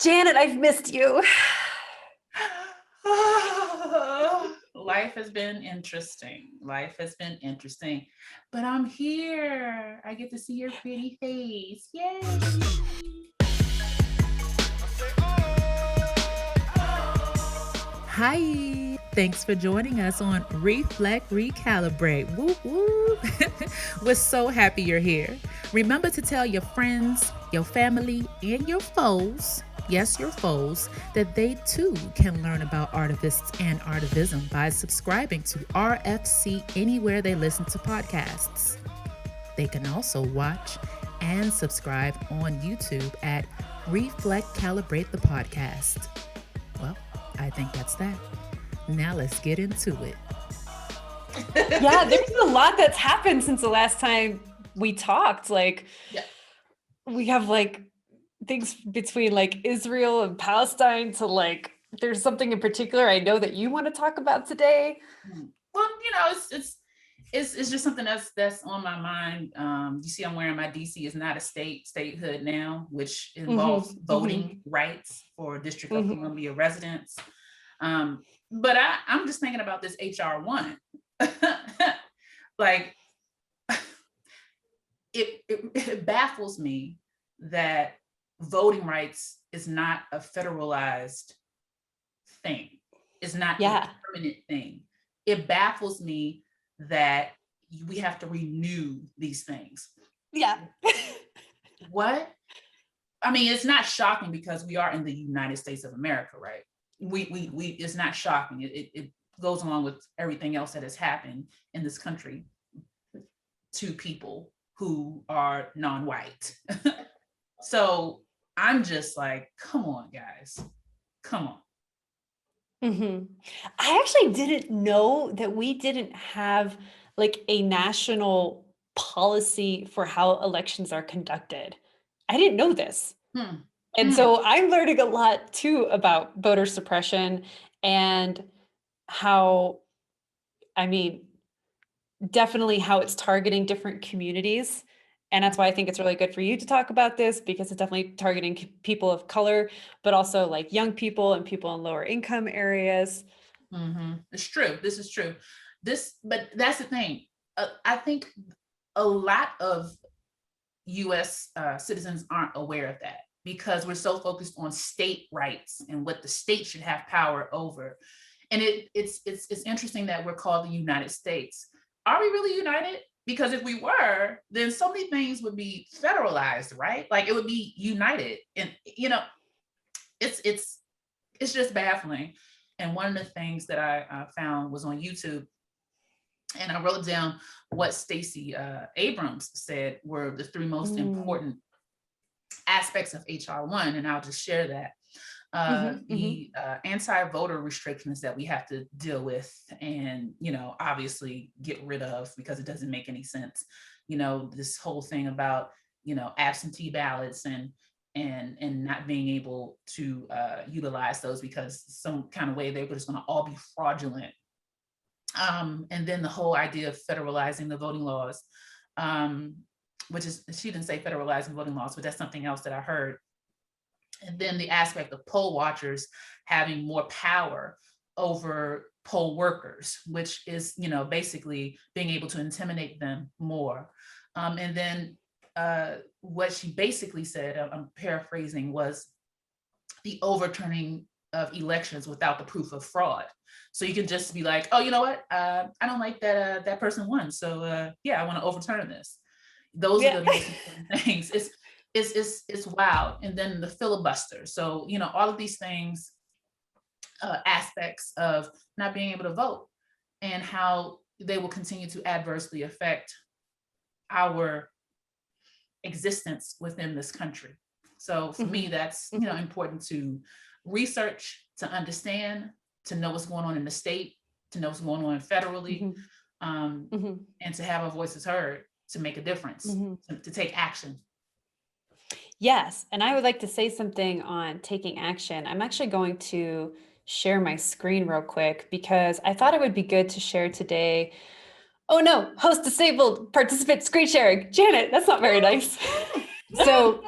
Janet, I've missed you. Life has been interesting. Life has been interesting, but I'm here. I get to see your pretty face. Yay! Hi, thanks for joining us on Reflect, Recalibrate. Woo woo! We're so happy you're here. Remember to tell your friends, your family, and your foes, yes, your foes, that they too can learn about artivists and artivism by subscribing to RFC anywhere they listen to podcasts. They can also watch and subscribe on YouTube at Reflect Calibrate the Podcast. Well, I think that's that. Now let's get into it. Yeah, there's a lot that's happened since the last time we talked. We have things between Israel and Palestine to there's something in particular I know that you want to talk about today. Well, it's just something that's on my mind. You see, I'm wearing my DC is not a statehood now, which involves voting rights for District of Columbia residents. But I'm just thinking about this HR 1. It baffles me that voting rights is not a federalized thing. It's not a permanent thing. It baffles me that we have to renew these things. Yeah. What? I mean, it's not shocking because we are in the United States of America, right? We it's not shocking. It goes along with everything else that has happened in this country to people who are non-white. So I'm just like, come on, guys, come on. I actually didn't know that we didn't have a national policy for how elections are conducted. I didn't know this. And so I'm learning a lot too about voter suppression and how, definitely how it's targeting different communities. And that's why I think it's really good for you to talk about this, because it's definitely targeting people of color, but also young people and people in lower income areas. It's true. This is true. But that's the thing. I think a lot of US citizens aren't aware of that because we're so focused on state rights and what the state should have power over. And it's interesting that we're called the United States. Are we really united? Because if we were, then so many things would be federalized, right? Like it would be united. And it's just baffling. And one of the things that I found was on YouTube, and I wrote down what Stacey Abrams said were the 3 most important aspects of HR 1, and I'll just share that. The anti-voter restrictions that we have to deal with and, obviously get rid of because it doesn't make any sense. This whole thing about, absentee ballots and not being able to utilize those because some kind of way they're just going to all be fraudulent. And then the whole idea of federalizing the voting laws, which is, she didn't say federalizing voting laws, but that's something else that I heard. And then the aspect of poll watchers having more power over poll workers, which is, basically being able to intimidate them more. And then what she basically said, I'm paraphrasing, was the overturning of elections without the proof of fraud. So you can just be like, oh, you know what? I don't like that that person won. So yeah, I want to overturn this. Those are the most important things. It's wild. And then the filibuster. So, all of these things, aspects of not being able to vote and how they will continue to adversely affect our existence within this country. So for me, that's, important to research, to understand, to know what's going on in the state, to know what's going on federally, and to have our voices heard, to make a difference, to take action. Yes. And I would like to say something on taking action. I'm actually going to share my screen real quick because I thought it would be good to share today. Oh no, host disabled, participant screen sharing. Janet, that's not very nice. So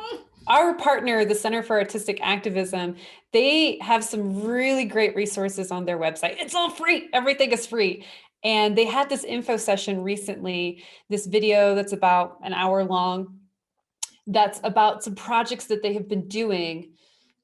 Our partner, the Center for Artistic Activism, they have some really great resources on their website. It's all free. Everything is free. And they had this info session recently, this video that's about an hour long, that's about some projects that they have been doing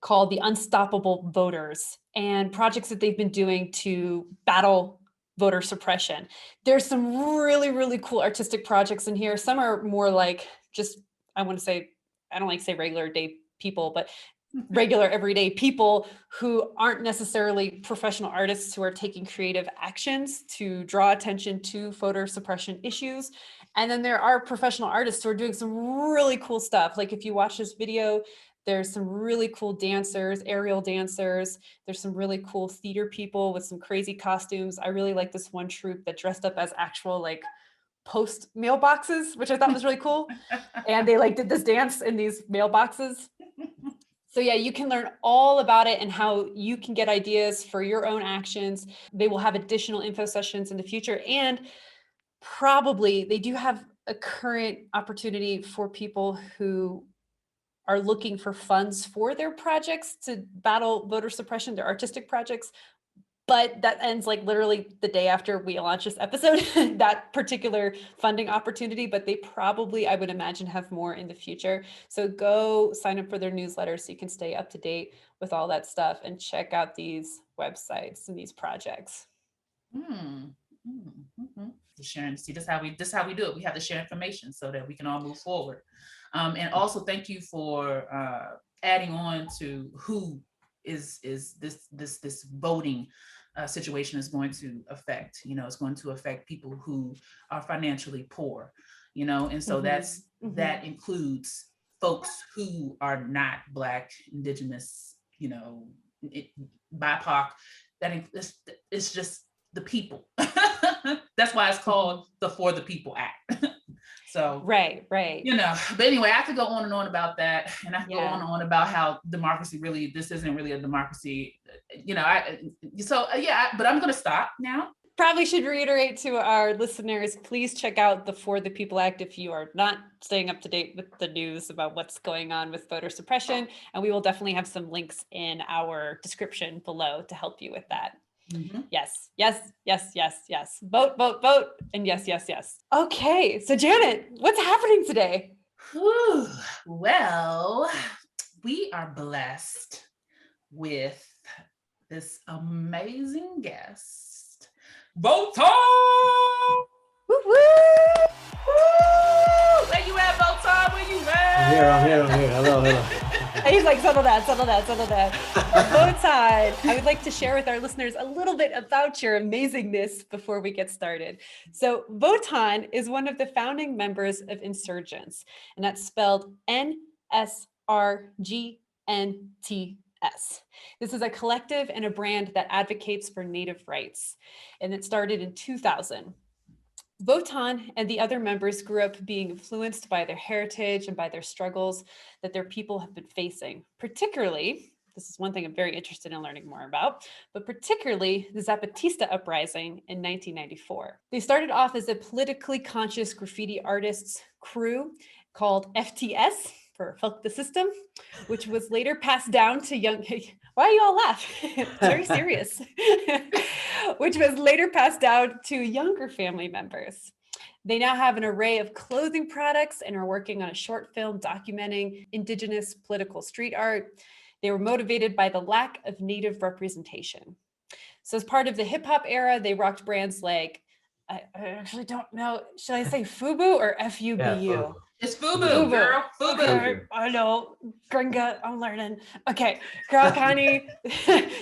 called the Unstoppable Voters, and projects that they've been doing to battle voter suppression. There's some really, really cool artistic projects in here. Some are more like just, I want to say, I don't like to say regular day people, but regular everyday people who aren't necessarily professional artists who are taking creative actions to draw attention to voter suppression issues. And then there are professional artists who are doing some really cool stuff. Like if you watch this video, there's some really cool dancers, aerial dancers. There's some really cool theater people with some crazy costumes. I really like this one troupe that dressed up as actual like post mailboxes, which I thought was really cool. And they like did this dance in these mailboxes. So yeah, you can learn all about it and how you can get ideas for your own actions. They will have additional info sessions in the future. And probably they do have a current opportunity for people who are looking for funds for their projects to battle voter suppression, their artistic projects. But that ends like literally the day after we launch this episode, that particular funding opportunity, but they probably, I would imagine, have more in the future. So go sign up for their newsletter so you can stay up to date with all that stuff and check out these websites and these projects. Sharing, see, this is how we do it. We have to share information so that we can all move forward. And also thank you for adding on to who is this voting situation is going to affect. It's going to affect people who are financially poor, and so that includes folks who are not Black, Indigenous, BIPOC. It's just the people. That's why it's called the For the People Act. So right. But anyway, I could go on and on about that, and I could go on and on about how democracy this isn't really a democracy, but I'm going to stop now. Probably should reiterate to our listeners, please check out the For the People Act if you are not staying up to date with the news about what's going on with voter suppression. And we will definitely have some links in our description below to help you with that. Mm-hmm. Yes. Vote, and yes. Okay, so Janet, what's happening today? Well, we are blessed with this amazing guest, Votan! Woo-woo! Where you at, Votan? Where you at? I'm here. Hello. He's like, settle down. Votan, I would like to share with our listeners a little bit about your amazingness before we get started. So Votan is one of the founding members of Insurgents, and that's spelled nsrgnts. This is a collective and a brand that advocates for Native rights, and it started in 2000. Votan and the other members grew up being influenced by their heritage and by their struggles that their people have been facing, particularly, this is one thing I'm very interested in learning more about, but particularly the Zapatista uprising in 1994. They started off as a politically conscious graffiti artists crew called FTS, for Fuck the System, which was later passed down to young, why you all laugh? It's very serious. Which was later passed down to younger family members. They now have an array of clothing products and are working on a short film documenting Indigenous political street art. They were motivated by the lack of Native representation. So as part of the hip hop era, they rocked brands like, I actually don't know, should I say FUBU or FUBU? Yeah, it's FUBU, girl. FUBU. Okay, I know, Gringa, I'm learning. Okay, Girl Connie,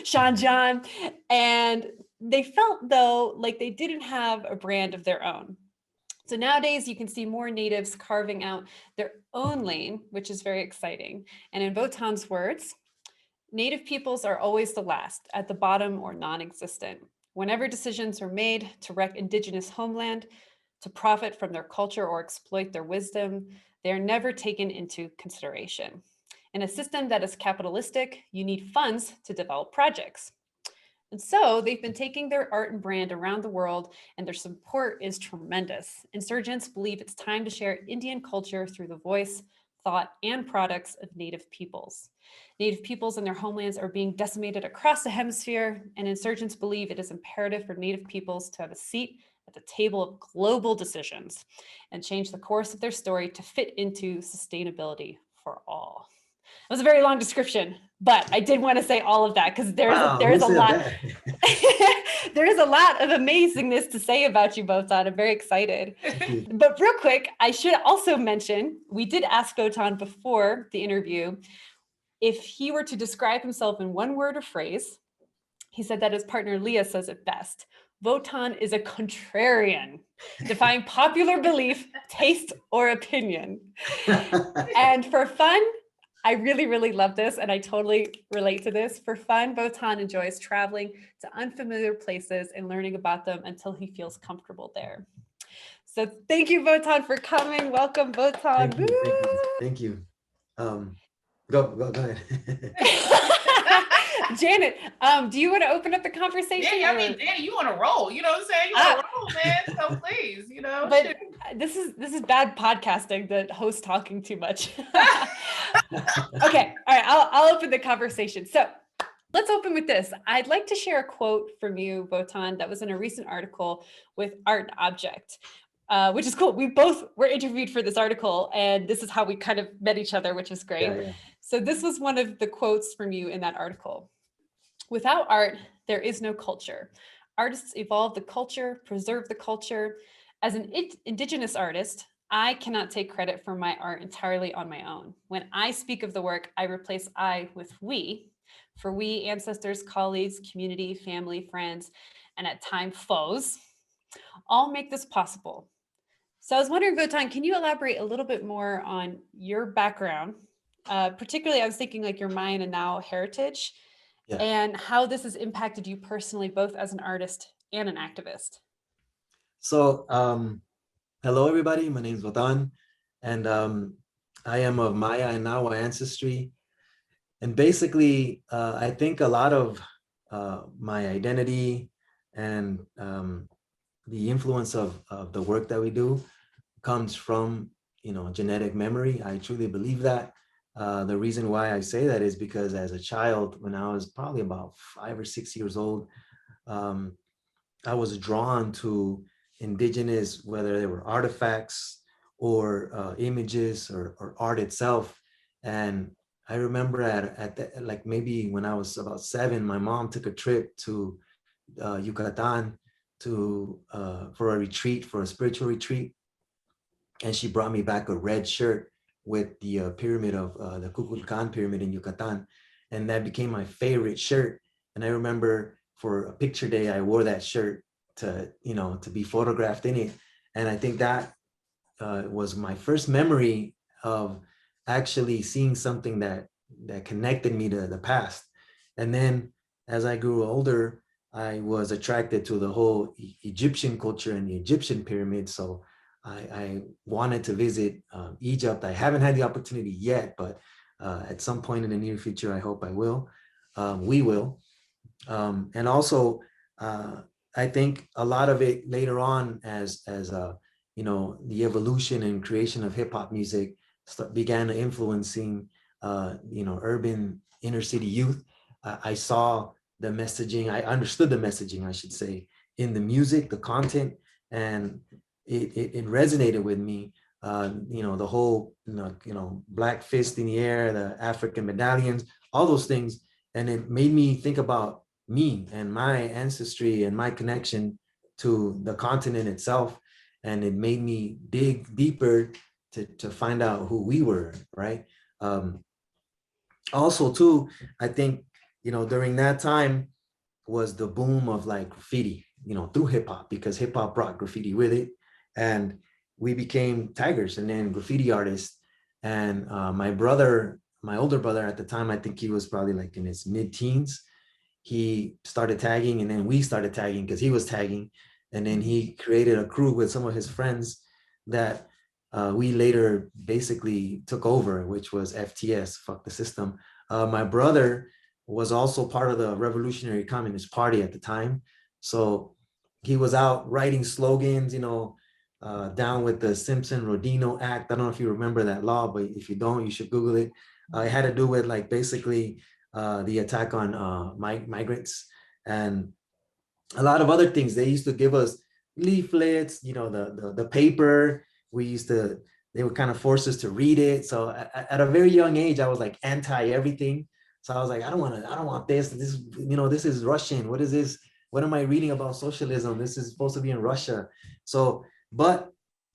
Sean John, and they felt though like they didn't have a brand of their own. So nowadays you can see more natives carving out their own lane, which is very exciting. And in Votan's words, Native peoples are always the last, at the bottom or non-existent. Whenever decisions are made to wreck Indigenous homeland, to profit from their culture or exploit their wisdom, they are never taken into consideration. In a system that is capitalistic, you need funds to develop projects. And so they've been taking their art and brand around the world, and their support is tremendous. Insurgents believe it's time to share Indian culture through the voice, thought, and products of Native peoples. Native peoples and their homelands are being decimated across the hemisphere, and insurgents believe it is imperative for Native peoples to have a seat at the table of global decisions and change the course of their story to fit into sustainability for all. It was a very long description, but I did want to say all of that because there's a lot. There's a lot of amazingness to say about you both. I'm very excited. But real quick, I should also mention, we did ask Votan before the interview if he were to describe himself in one word or phrase. He said that his partner Leah says it best. Votan is a contrarian, defying popular belief, taste, or opinion. And for fun, I really, really love this, and I totally relate to this. For fun, Votan enjoys traveling to unfamiliar places and learning about them until he feels comfortable there. So thank you, Votan, for coming. Welcome, Votan. Thank you. Go ahead. Janet, do you want to open up the conversation? Yeah, I mean, Danny, you on a roll. You know what I'm saying? You on a roll, man. So please, you know. But this is bad podcasting, the host talking too much. Okay, all right, I'll open the conversation. So let's open with this. I'd like to share a quote from you, Votan, that was in a recent article with Art Object, which is cool. We both were interviewed for this article, and this is how we kind of met each other, which is great. Yeah. So this was one of the quotes from you in that article. Without art, there is no culture. Artists evolve the culture, preserve the culture. As an Indigenous artist, I cannot take credit for my art entirely on my own. When I speak of the work, I replace I with we. For we, ancestors, colleagues, community, family, friends, and at times foes, all make this possible. So I was wondering, Votan, can you elaborate a little bit more on your background? Particularly, I was thinking like your Mayan and Naoa heritage, and how this has impacted you personally, both as an artist and an activist. So, hello, everybody. My name is Votan, and I am of Maya and Naoa ancestry. And basically, I think a lot of my identity and the influence of the work that we do comes from, genetic memory. I truly believe that. The reason why I say that is because as a child, when I was probably about 5 or 6 years old, I was drawn to indigenous, whether they were artifacts or images or art itself. And I remember like maybe when I was about 7, my mom took a trip to Yucatan for a retreat, for a spiritual retreat. And she brought me back a red shirt with the pyramid of the Kukulkan pyramid in Yucatan. And that became my favorite shirt. And I remember for a picture day, I wore that shirt to be photographed in it. And I think that was my first memory of actually seeing something that connected me to the past. And then as I grew older, I was attracted to the whole Egyptian culture and the Egyptian pyramid. So I wanted to visit Egypt. I haven't had the opportunity yet, but at some point in the near future, I hope I will. We will. And also, I think a lot of it later on, as the evolution and creation of hip hop music began influencing, urban inner city youth. I saw the messaging. I understood the messaging, I should say, in the music, the content, and it resonated with me. The whole, black fist in the air, the African medallions, all those things. And it made me think about me and my ancestry and my connection to the continent itself. And it made me dig deeper to find out who we were, right? Also, too, I think, during that time was the boom of like graffiti, through hip hop, because hip hop brought graffiti with it. And we became taggers and then graffiti artists. And my older brother at the time, I think he was probably like in his mid-teens, he started tagging, and then we started tagging because he was tagging. And then he created a crew with some of his friends that we later basically took over, which was FTS, Fuck the System. My brother was also part of the Revolutionary Communist Party at the time. So he was out writing slogans, down with the Simpson-Rodino Act. I don't know if you remember that law, but if you don't, you should Google it. It had to do with like basically the attack on migrants and a lot of other things. They used to give us leaflets, you know, the paper. We used to, they would kind of force us to read it. So at a very young age, I was like anti everything. So I was like, I don't want this. This, you know, this is Russian. What is this? What am I reading about socialism? This is supposed to be in Russia. So, but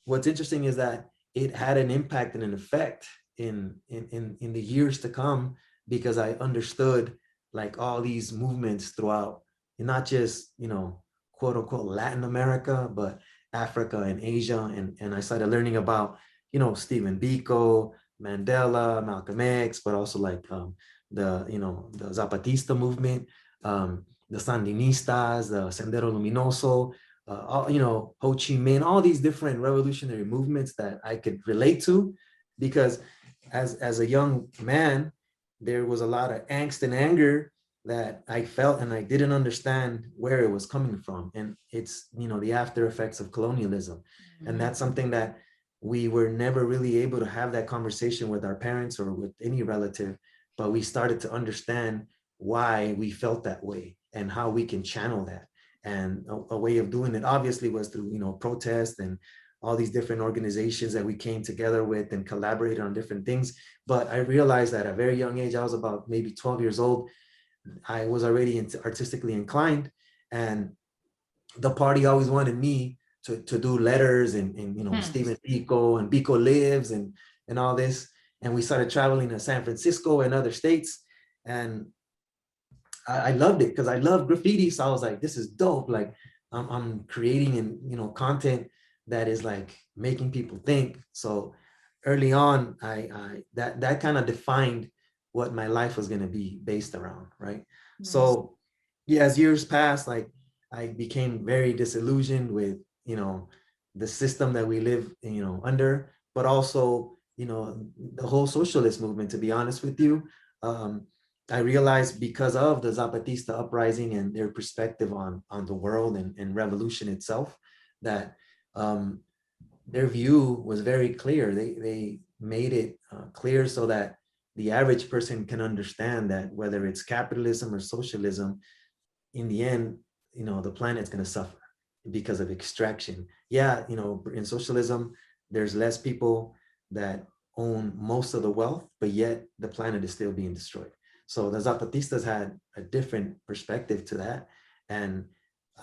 what's interesting is that it had an impact and an effect in the years to come, because I understood like all these movements throughout, not just, you know, quote unquote Latin America, but Africa and Asia. And I started learning about, you know, Stephen Biko, Mandela, Malcolm X, but also like you know, the Zapatista movement, the Sandinistas, the Sendero Luminoso, all, you know, Ho Chi Minh, all these different revolutionary movements that I could relate to, because as a young man, there was a lot of angst and anger that I felt, and I didn't understand where it was coming from. And it's, you know, the after effects of colonialism. And that's something that we were never really able to have that conversation with our parents or with any relative, but we started to understand why we felt that way and how we can channel that. And a way of doing it obviously was through, you know, protest and all these different organizations that we came together with and collaborated on different things. But I realized that at a very young age, I was about maybe 12 years old, I was already artistically inclined, and the party always wanted me to do letters and you know, Stephen Biko and Biko Lives and all this. And we started traveling to San Francisco and other states. And I loved it because I love graffiti. So I was like, this is dope. Like I'm creating and, you know, content that is like making people think. So early on, that kind of defined what my life was going to be based around, right? Nice. So yeah, as years passed, like I became very disillusioned with, you know, the system that we live, you know, under, but also, you know, the whole socialist movement, to be honest with you. I realized because of the Zapatista uprising and their perspective on the world and revolution itself, that their view was very clear. They made it clear so that the average person can understand that whether it's capitalism or socialism, in the end, you know, the planet's going to suffer because of extraction. Yeah, you know, in socialism, there's less people that own most of the wealth, but yet the planet is still being destroyed. So the Zapatistas had a different perspective to that. And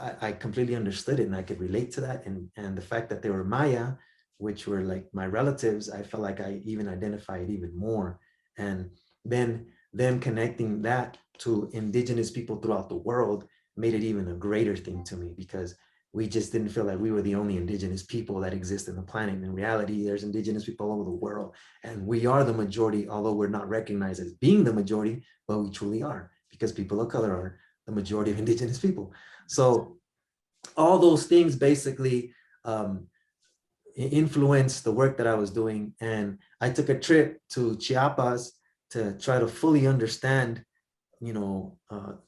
I completely understood it and I could relate to that. And the fact that they were Maya, which were like my relatives, I felt like I even identified even more. And then them connecting that to indigenous people throughout the world made it even a greater thing to me, because we just didn't feel like we were the only indigenous people that exist in the planet. In reality, there's indigenous people all over the world, and we are the majority, although we're not recognized as being the majority, but we truly are, because people of color are the majority of indigenous people. So all those things basically influenced the work that I was doing. And I took a trip to Chiapas to try to fully understand, you know,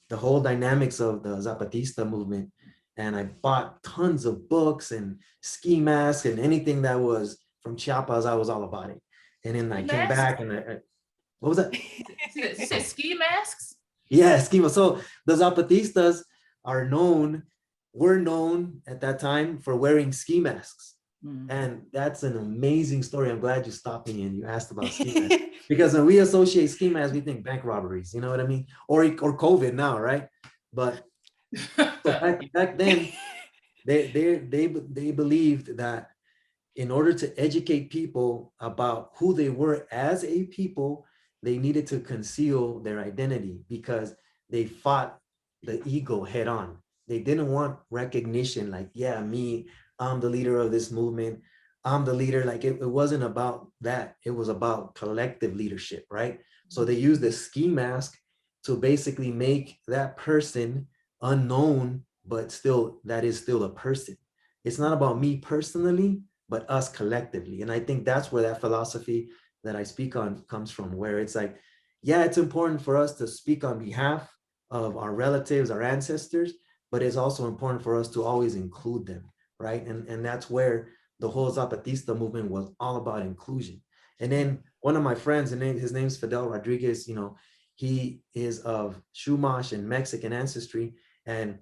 the whole dynamics of the Zapatista movement. And I bought tons of books and ski masks and anything that was from Chiapas. I was all about it. And then I came back and what was that? You said ski masks? Yeah, ski masks. So the Zapatistas were known at that time for wearing ski masks. And that's an amazing story. I'm glad you stopped me and you asked about ski masks. Because when we associate ski masks, we think bank robberies, you know what I mean? Or COVID now, right? But so back then, they believed that in order to educate people about who they were as a people, they needed to conceal their identity, because they fought the ego head on. They didn't want recognition, like, yeah, me, I'm the leader of this movement. I'm the leader. Like it wasn't about that. It was about collective leadership, right? So they used the ski mask to basically make that person unknown, but still, that is still a person. It's not about me personally, but us collectively. And I think that's where that philosophy that I speak on comes from, where it's like, yeah, it's important for us to speak on behalf of our relatives, our ancestors, but it's also important for us to always include them, right? And that's where the whole Zapatista movement was all about inclusion. And then one of my friends, his name's Fidel Rodriguez, he is of Chumash and Mexican ancestry, and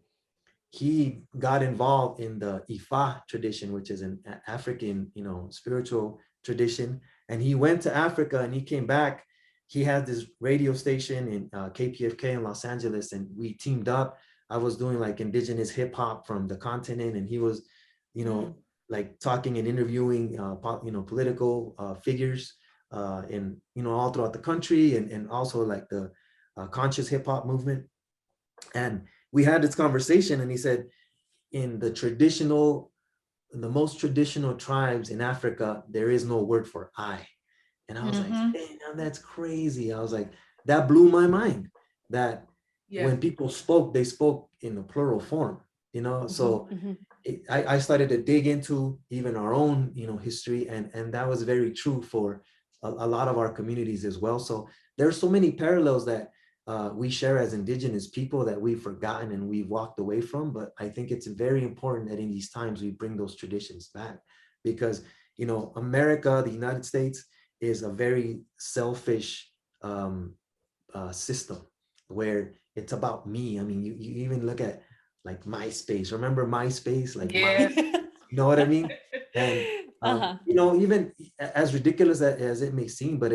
he got involved in the Ifa tradition, which is an African, spiritual tradition. And he went to Africa and he came back. He had this radio station in KPFK in Los Angeles, and we teamed up. I was doing like indigenous hip hop from the continent, and he was, like talking and interviewing, political figures in, all throughout the country, and also like the conscious hip hop movement. And we had this conversation, and he said, in the most traditional tribes in Africa, there is no word for I. And I was like, damn, that's crazy. I was like, that blew my mind, that when people spoke, they spoke in the plural form, so I started to dig into even our own, history, and that was very true for a lot of our communities as well. So there's so many parallels that we share as indigenous people that we've forgotten and we've walked away from. But I think it's very important that in these times we bring those traditions back, because, America, the United States, is a very selfish system where it's about me. I mean, you even look at like MySpace. Remember MySpace? Like, you know what I mean? And even as ridiculous as it may seem, but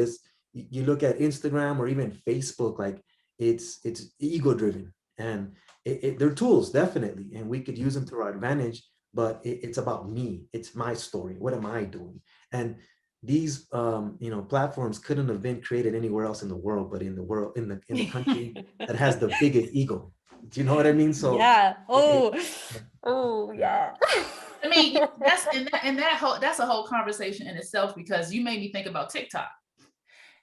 you look at Instagram or even Facebook, like it's ego driven, and they're tools, definitely, and we could use them to our advantage, but it's about me. It's my story. What am I doing? And these platforms couldn't have been created anywhere else in the world, but in the country that has the biggest ego. Do you know what I mean? So yeah. Yeah. I mean, that's a whole conversation in itself, because you made me think about TikTok,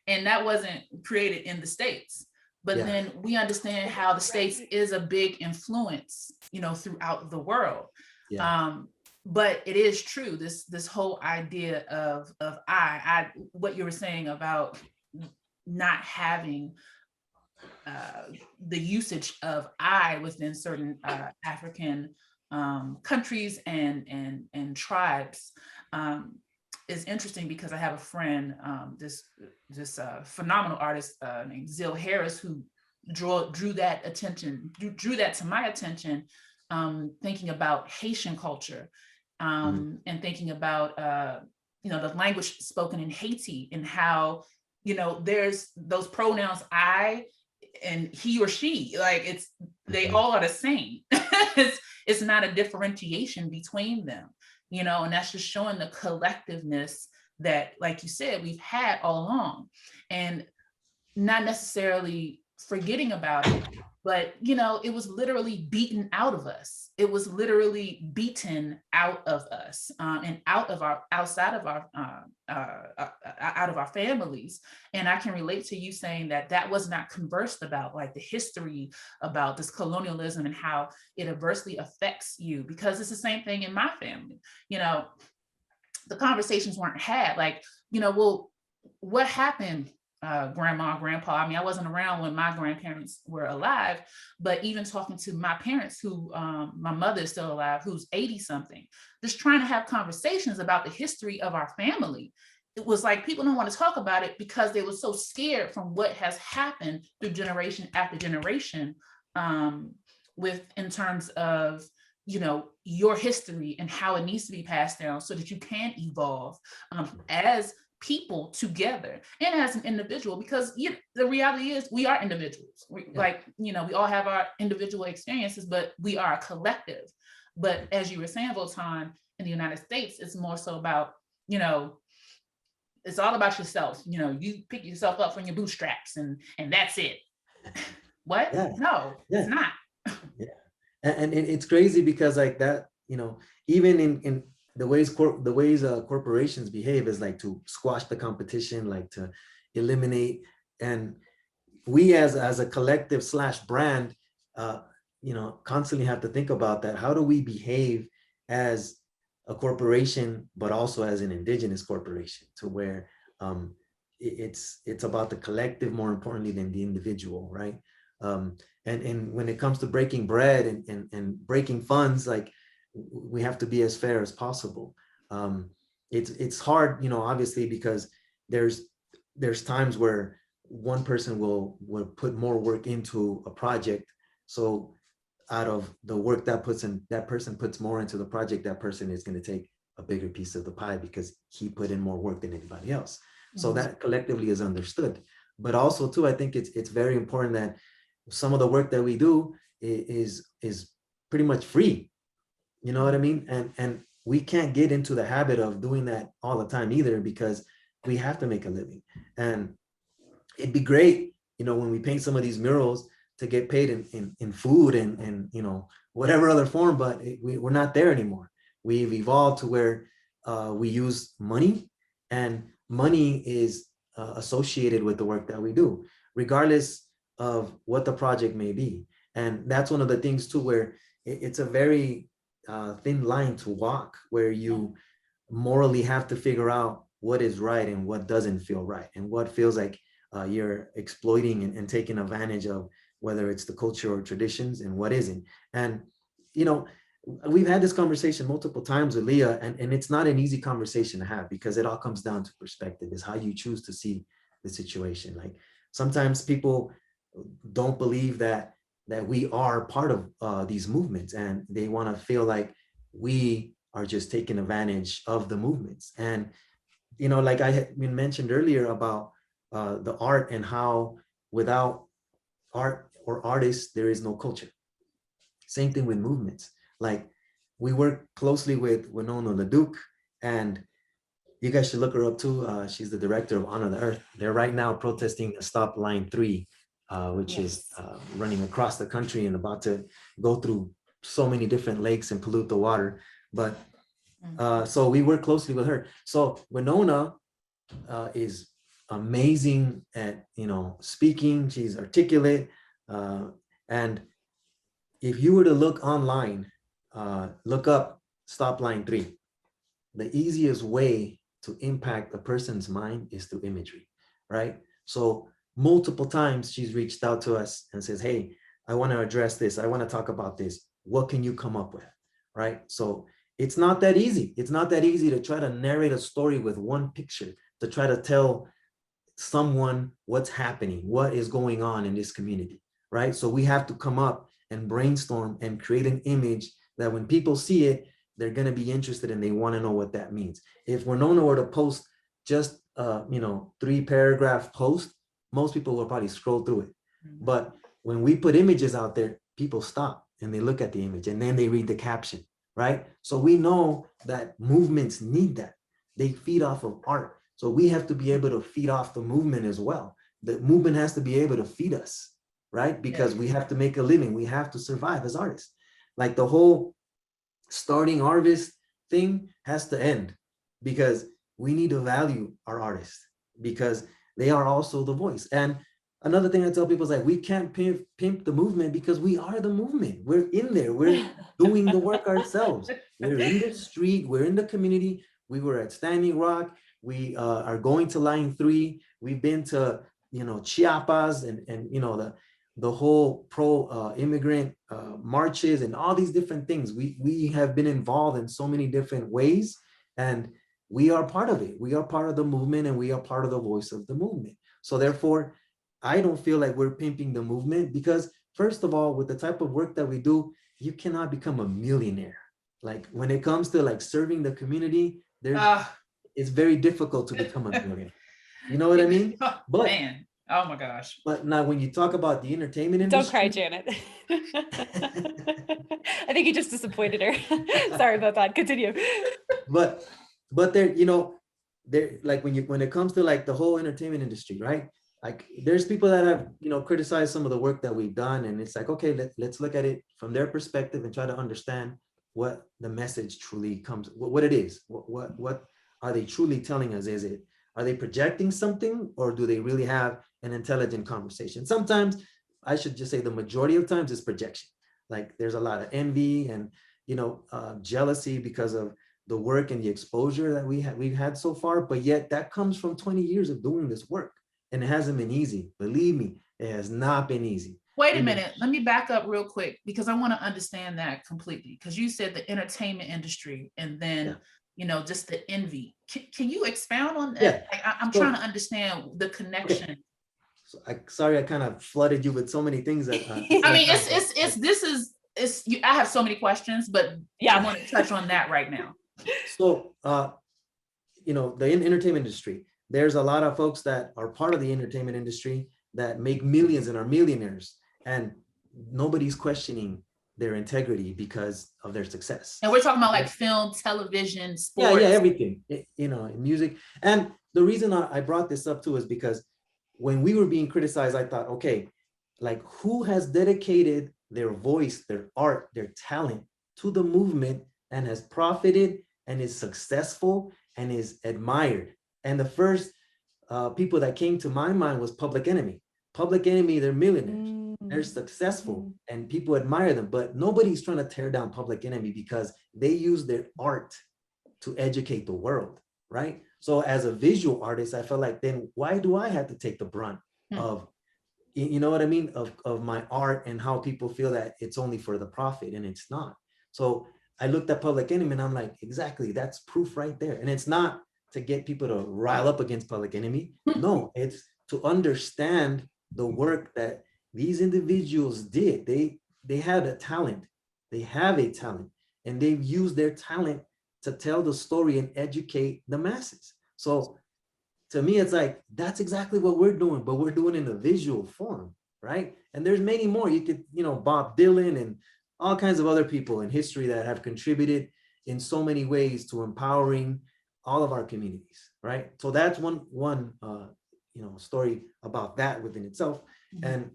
and that wasn't created in the States. But then we understand how the States is a big influence, throughout the world. But it is true, this whole idea of what you were saying about not having the usage of I within certain African countries and tribes is interesting, because I have a friend, this phenomenal artist named Zil Harris, who drew that to my attention, thinking about Haitian culture, and thinking about the language spoken in Haiti, and how there's those pronouns I and he or she, like they all are the same. It's not a differentiation between them, and that's just showing the collectiveness that, like you said, we've had all along, and not necessarily forgetting about it, but it was literally beaten out of us. It was literally beaten out of us, and out of our families. And I can relate to you saying that was not conversed about, like the history about this colonialism and how it adversely affects you, because it's the same thing in my family. The conversations weren't had, like, well, what happened, grandma, grandpa? I mean, I wasn't around when my grandparents were alive, but even talking to my parents, who my mother is still alive, who's 80 something, just trying to have conversations about the history of our family. It was like people don't want to talk about it because they were so scared from what has happened through generation after generation, in terms of your history and how it needs to be passed down so that you can evolve as people together and as an individual, because the reality is we are individuals. We all have our individual experiences, but we are a collective. But as you were saying, Votan, in the United States, it's more so about, it's all about yourself. You pick yourself up from your bootstraps and that's it. What? No, it's not. And it's crazy because like that, even in the ways corporations behave is like to squash the competition, like to eliminate. And we as a collective / brand, constantly have to think about that. How do we behave as a corporation, but also as an indigenous corporation, to where it's about the collective more importantly than the individual, right? And when it comes to breaking bread and breaking funds, like we have to be as fair as possible. It's hard, obviously, because there's times where one person will put more work into a project. So out of the work that person puts more into the project, that person is going to take a bigger piece of the pie because he put in more work than anybody else. So that collectively is understood. But also too, I think it's very important that some of the work that we do is pretty much free. You know what I mean? And we can't get into the habit of doing that all the time either, because we have to make a living. And it'd be great, when we paint some of these murals, to get paid in food and whatever other form, but we're not there anymore. We've evolved to where we use money, and money is associated with the work that we do, regardless of what the project may be. And that's one of the things too, where it's a very thin line to walk, where you morally have to figure out what is right and what doesn't feel right, and what feels like you're exploiting and taking advantage of, whether it's the culture or traditions, and what isn't. And we've had this conversation multiple times with Leah, and it's not an easy conversation to have, because it all comes down to perspective, is how you choose to see the situation. Like, sometimes people don't believe that we are part of these movements, and they want to feel like we are just taking advantage of the movements. And like I had mentioned earlier about the art, and how without art or artists, there is no culture. Same thing with movements. Like, we work closely with Winona LaDuke, and you guys should look her up too. She's the director of Honor the Earth. They're right now protesting Stop Line 3, which is running across the country and about to go through so many different lakes and pollute the water. But so we work closely with her. So Winona is amazing at speaking. She's articulate, and if you were to look online, look up Stop Line 3, the easiest way to impact a person's mind is through imagery, right? So multiple times she's reached out to us and says, hey, I want to address this, I want to talk about this, what can you come up with, right? So it's not that easy. It's not that easy to try to narrate a story with one picture, to try to tell someone what's happening, what is going on in this community, right? So we have to come up and brainstorm and create an image that when people see it, they're going to be interested and they want to know what that means. If Winona were to post just 3-paragraph post, most people will probably scroll through it. But when we put images out there, people stop and they look at the image and then they read the caption, right? So we know that movements need that. They feed off of art. So we have to be able to feed off the movement as well. The movement has to be able to feed us, right? Because we have to make a living. We have to survive as artists. Like, the whole starting harvest thing has to end, because we need to value our artists, because they are also the voice. And another thing I tell people is, like, we can't pimp the movement, because we are the movement. We're in there. We're doing the work ourselves. We're in the street. We're in the community. We were at Standing Rock. We are going to Line 3. We've been to, Chiapas and the whole pro-immigrant marches and all these different things. We have been involved in so many different ways, and we are part of it. We are part of the movement, and we are part of the voice of the movement. So therefore, I don't feel like we're pimping the movement, because first of all, with the type of work that we do, you cannot become a millionaire. Like, when it comes to like serving the community, it's very difficult to become a millionaire. You know what I mean? But man, oh my gosh. But now, when you talk about the entertainment industry, don't cry, Janet. I think you just disappointed her. Sorry about that. Continue. But there, there, like, when it comes to like the whole entertainment industry, right? Like, there's people that have criticized some of the work that we've done, and it's like, okay, let's look at it from their perspective and try to understand what the message truly comes, what it is, what are they truly telling us? Are they projecting something, or do they really have an intelligent conversation? Sometimes, I should just say the majority of times, it's projection. Like, there's a lot of envy and jealousy because of the work and the exposure that we've had so far, but yet that comes from 20 years of doing this work, and it hasn't been easy. Believe me, it has not been easy. Wait a minute, let me back up real quick, because I want to understand that completely. Because you said the entertainment industry, and then just the envy. Can you expound on that? Yeah. I'm trying to understand the connection. Okay. So sorry, I kind of flooded you with so many things that. I have so many questions, but I want to touch on that right now. So, the entertainment industry, there's a lot of folks that are part of the entertainment industry that make millions and are millionaires, and nobody's questioning their integrity because of their success. And we're talking about like film, television, sports. Yeah, everything, music. And the reason I brought this up too is because when we were being criticized, I thought, okay, like who has dedicated their voice, their art, their talent to the movement and has profited and is successful and is admired? And the first people that came to my mind was Public Enemy. Public Enemy, they're millionaires. They're successful and people admire them, but nobody's trying to tear down Public Enemy because they use their art to educate the world, right? So as a visual artist, I felt like, then why do I have to take the brunt of, you know what I mean, of my art and how people feel that it's only for the profit, and it's not. So I looked at Public Enemy and I'm like, exactly, that's proof right there. And it's not to get people to rile up against Public Enemy. No, it's to understand the work that these individuals did. They had a talent. They have a talent, and they've used their talent to tell the story and educate the masses. So to me, it's like, that's exactly what we're doing, but we're doing it in a visual form, right? And there's many more. You could, Bob Dylan and all kinds of other people in history that have contributed in so many ways to empowering all of our communities, right? So that's one story about that within itself. And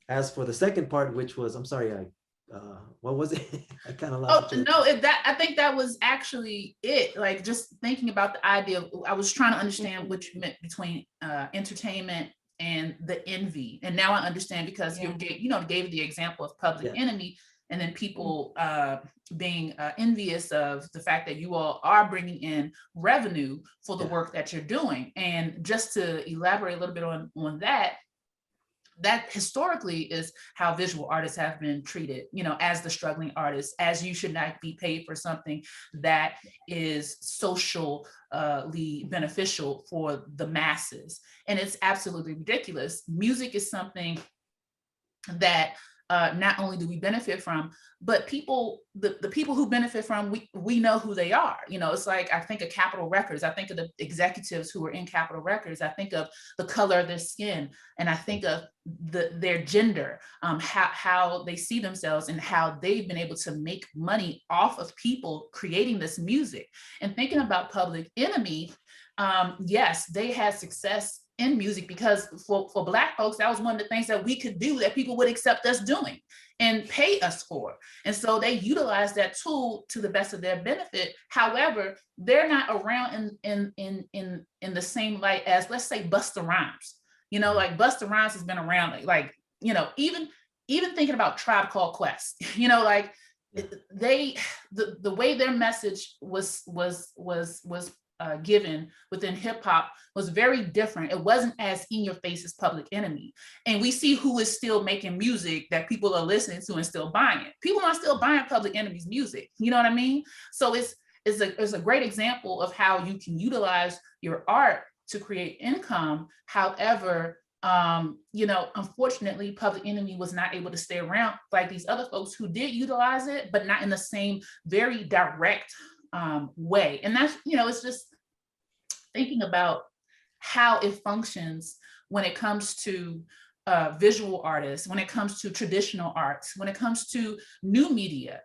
as for the second part, which was, I'm sorry, what was it? I kind of lost. I think that was actually it. Like just thinking about the idea of, I was trying to understand what you meant between entertainment and the envy. And now I understand, because you gave the example of Public Enemy, and then people being envious of the fact that you all are bringing in revenue for the work that you're doing. And just to elaborate a little bit on that historically is how visual artists have been treated, as the struggling artists, as you should not be paid for something that is socially beneficial for the masses. And it's absolutely ridiculous. Music is something that not only do we benefit from, but the people who benefit from, we know who they are. It's like, I think of Capitol Records, I think of the executives who are in Capitol Records, I think of the color of their skin, and I think of their gender, how they see themselves, and how they've been able to make money off of people creating this music. And thinking about Public Enemy, yes, they had success in music because for Black folks, that was one of the things that we could do that people would accept us doing and pay us for. And so they utilized that tool to the best of their benefit. However, they're not around in the same light as, let's say, Busta Rhymes. Like Busta Rhymes has been around, even thinking about Tribe Called Quest, the way their message was given within hip hop was very different. It wasn't as in your face as Public Enemy. And we see who is still making music that people are listening to and still buying it. People are still buying Public Enemy's music. You know what I mean? So it's a great example of how you can utilize your art to create income. However, unfortunately, Public Enemy was not able to stay around like these other folks who did utilize it, but not in the same very direct way. And that's, it's just thinking about how it functions when it comes to visual artists, when it comes to traditional arts, when it comes to new media,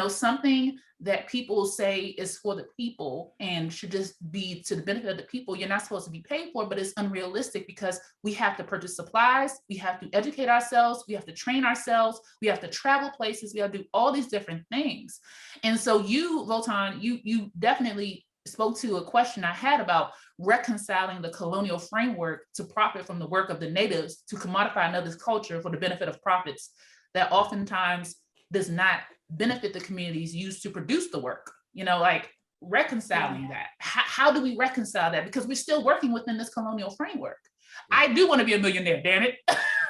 something that people say is for the people and should just be to the benefit of the people, you're not supposed to be paid for, but it's unrealistic because we have to purchase supplies, we have to educate ourselves, we have to train ourselves, we have to travel places, we have to do all these different things. And so you, Votan, you definitely spoke to a question I had about reconciling the colonial framework to profit from the work of the natives to commodify another's culture for the benefit of profits that oftentimes does not benefit the communities used to produce the work, like reconciling that. How do we reconcile that? Because we're still working within this colonial framework. I do want to be a millionaire, damn it.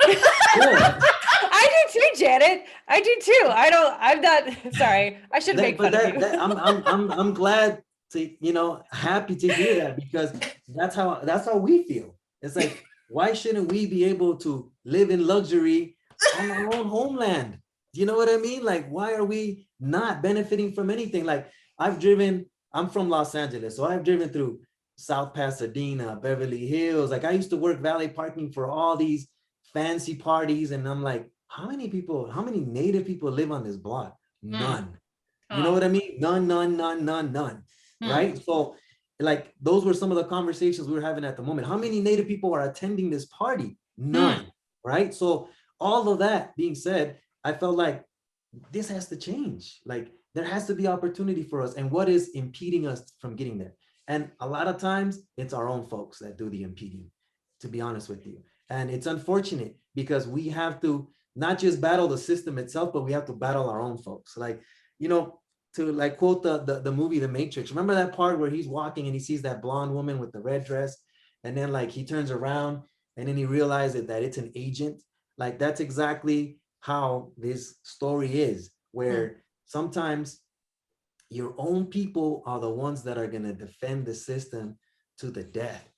I do too, Janet. I do too. I'm not, sorry. I shouldn't make fun of you. I'm glad happy to hear that, because that's how we feel. It's like, why shouldn't we be able to live in luxury on our own homeland? Do you know what I mean? Like, why are we not benefiting from anything? Like, I'm from Los Angeles, so I've driven through South Pasadena, Beverly Hills. Like, I used to work valet parking for all these fancy parties, and I'm like, how many native people live on this block? None. You know what I mean? None. Right? So, like, those were some of the conversations we were having at the moment. How many native people are attending this party? None. Right? So, all of that being said, I felt like this has to change. Like, there has to be opportunity for us. And what is impeding us from getting there? And a lot of times it's our own folks that do the impeding, to be honest with you. And it's unfortunate, because we have to not just battle the system itself, but we have to battle our own folks. Like, to like quote the movie The Matrix. Remember that part where he's walking and he sees that blonde woman with the red dress, and then like he turns around and then he realizes that it's an agent. Like, that's exactly how this story is, where sometimes your own people are the ones that are going to defend the system to the death.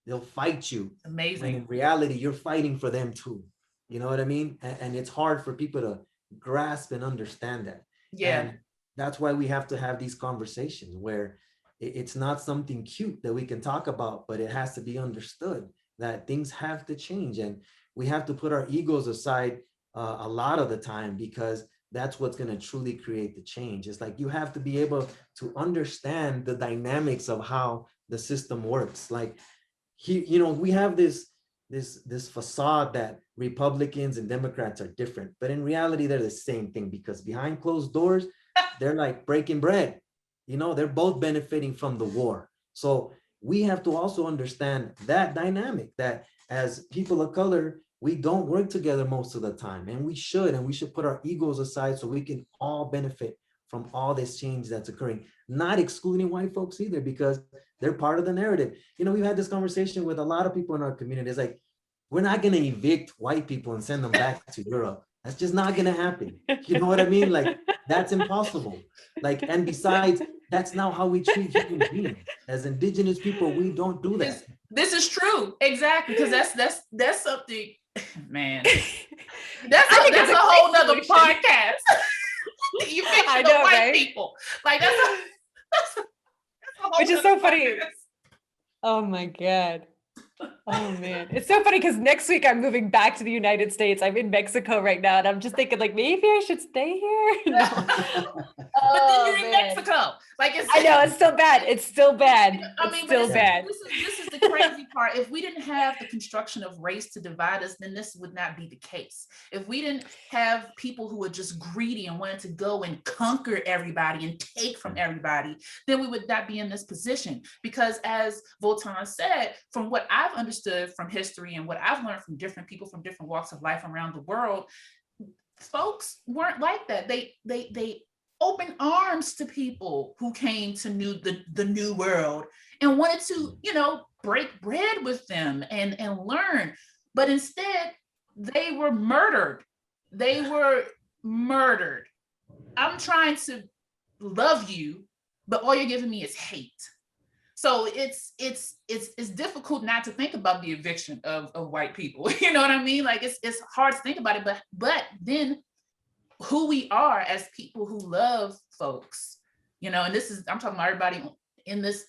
They'll fight you. Amazing. When in reality, you're fighting for them too. You know what I mean? And it's hard for people to grasp and understand that. Yeah. And that's why we have to have these conversations where it's not something cute that we can talk about, but it has to be understood that things have to change. And we have to put our egos aside a lot of the time, because that's what's going to truly create the change. It's like, you have to be able to understand the dynamics of how the system works. Like, we have this facade that Republicans and Democrats are different, but in reality, they're the same thing, because behind closed doors, they're like breaking bread. They're both benefiting from the war. So we have to also understand that dynamic, that as people of color, we don't work together most of the time, and we should put our egos aside so we can all benefit from all this change that's occurring, not excluding white folks either, because they're part of the narrative. We've had this conversation with a lot of people in our community. It's like, we're not going to evict white people and send them back to Europe. That's just not going to happen. You know what I mean? Like, that's impossible. Like, and besides, that's not how we treat human beings. As indigenous people, we don't do that. This is true. Exactly. Because that's something, man. That's a whole nother podcast. You mentioned the white people. Like, that's a which is so funny. Oh my God. Oh man, it's so funny, because next week I'm moving back to the United States. I'm in Mexico right now, and I'm just thinking, like, maybe I should stay here. No. But then you're in Mexico. Like, I know it's still bad. It's still bad. Bad. This is the crazy part. If we didn't have the construction of race to divide us, then this would not be the case. If we didn't have people who were just greedy and wanted to go and conquer everybody and take from everybody, then we would not be in this position. Because as Votan said, from what I've understood from history and what I've learned from different people from different walks of life around the world, folks weren't like that. They opened arms to people who came to the new world and wanted to, break bread with them and learn. But instead, they were murdered. I'm trying to love you, but all you're giving me is hate. So it's difficult not to think about the eviction of white people. You know what I mean? Like, it's hard to think about it, but then who we are as people who love folks, and I'm talking about everybody in this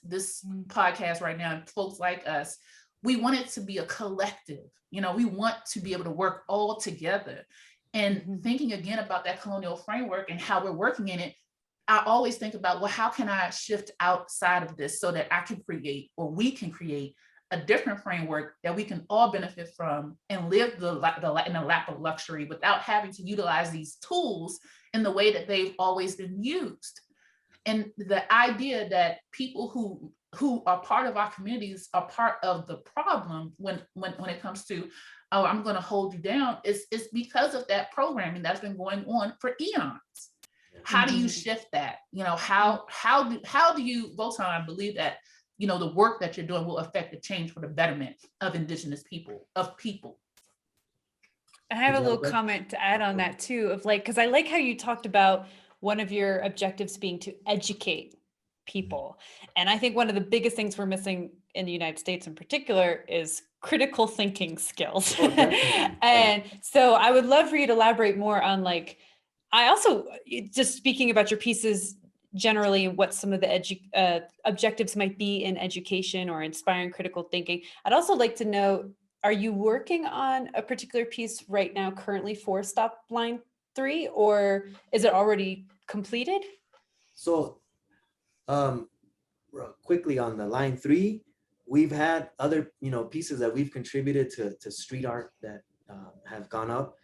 podcast right now, and folks like us, we want it to be a collective. We want to be able to work all together. And thinking again about that colonial framework and how we're working in it, I always think about, well, how can I shift outside of this so that I can create, or we can create, a different framework that we can all benefit from and live in the lap of luxury without having to utilize these tools in the way that they've always been used. And the idea that people who are part of our communities are part of the problem when it comes to, oh, I'm going to hold you down, is because of that programming that's been going on for eons. How do you shift that? How do you, Votan, believe that the work that you're doing will affect the change for the betterment of indigenous people, I have a little comment to add on that too, of like, because I like how you talked about one of your objectives being to educate people. And I think one of the biggest things we're missing in the United States in particular is critical thinking skills. And so I would love for you to elaborate more on, like, I also, just speaking about your pieces generally, what some of the objectives might be in education or inspiring critical thinking. I'd also like to know, are you working on a particular piece right now currently for Stop Line 3, or is it already completed? So quickly on the line 3, we've had other pieces that we've contributed to street art that have gone up.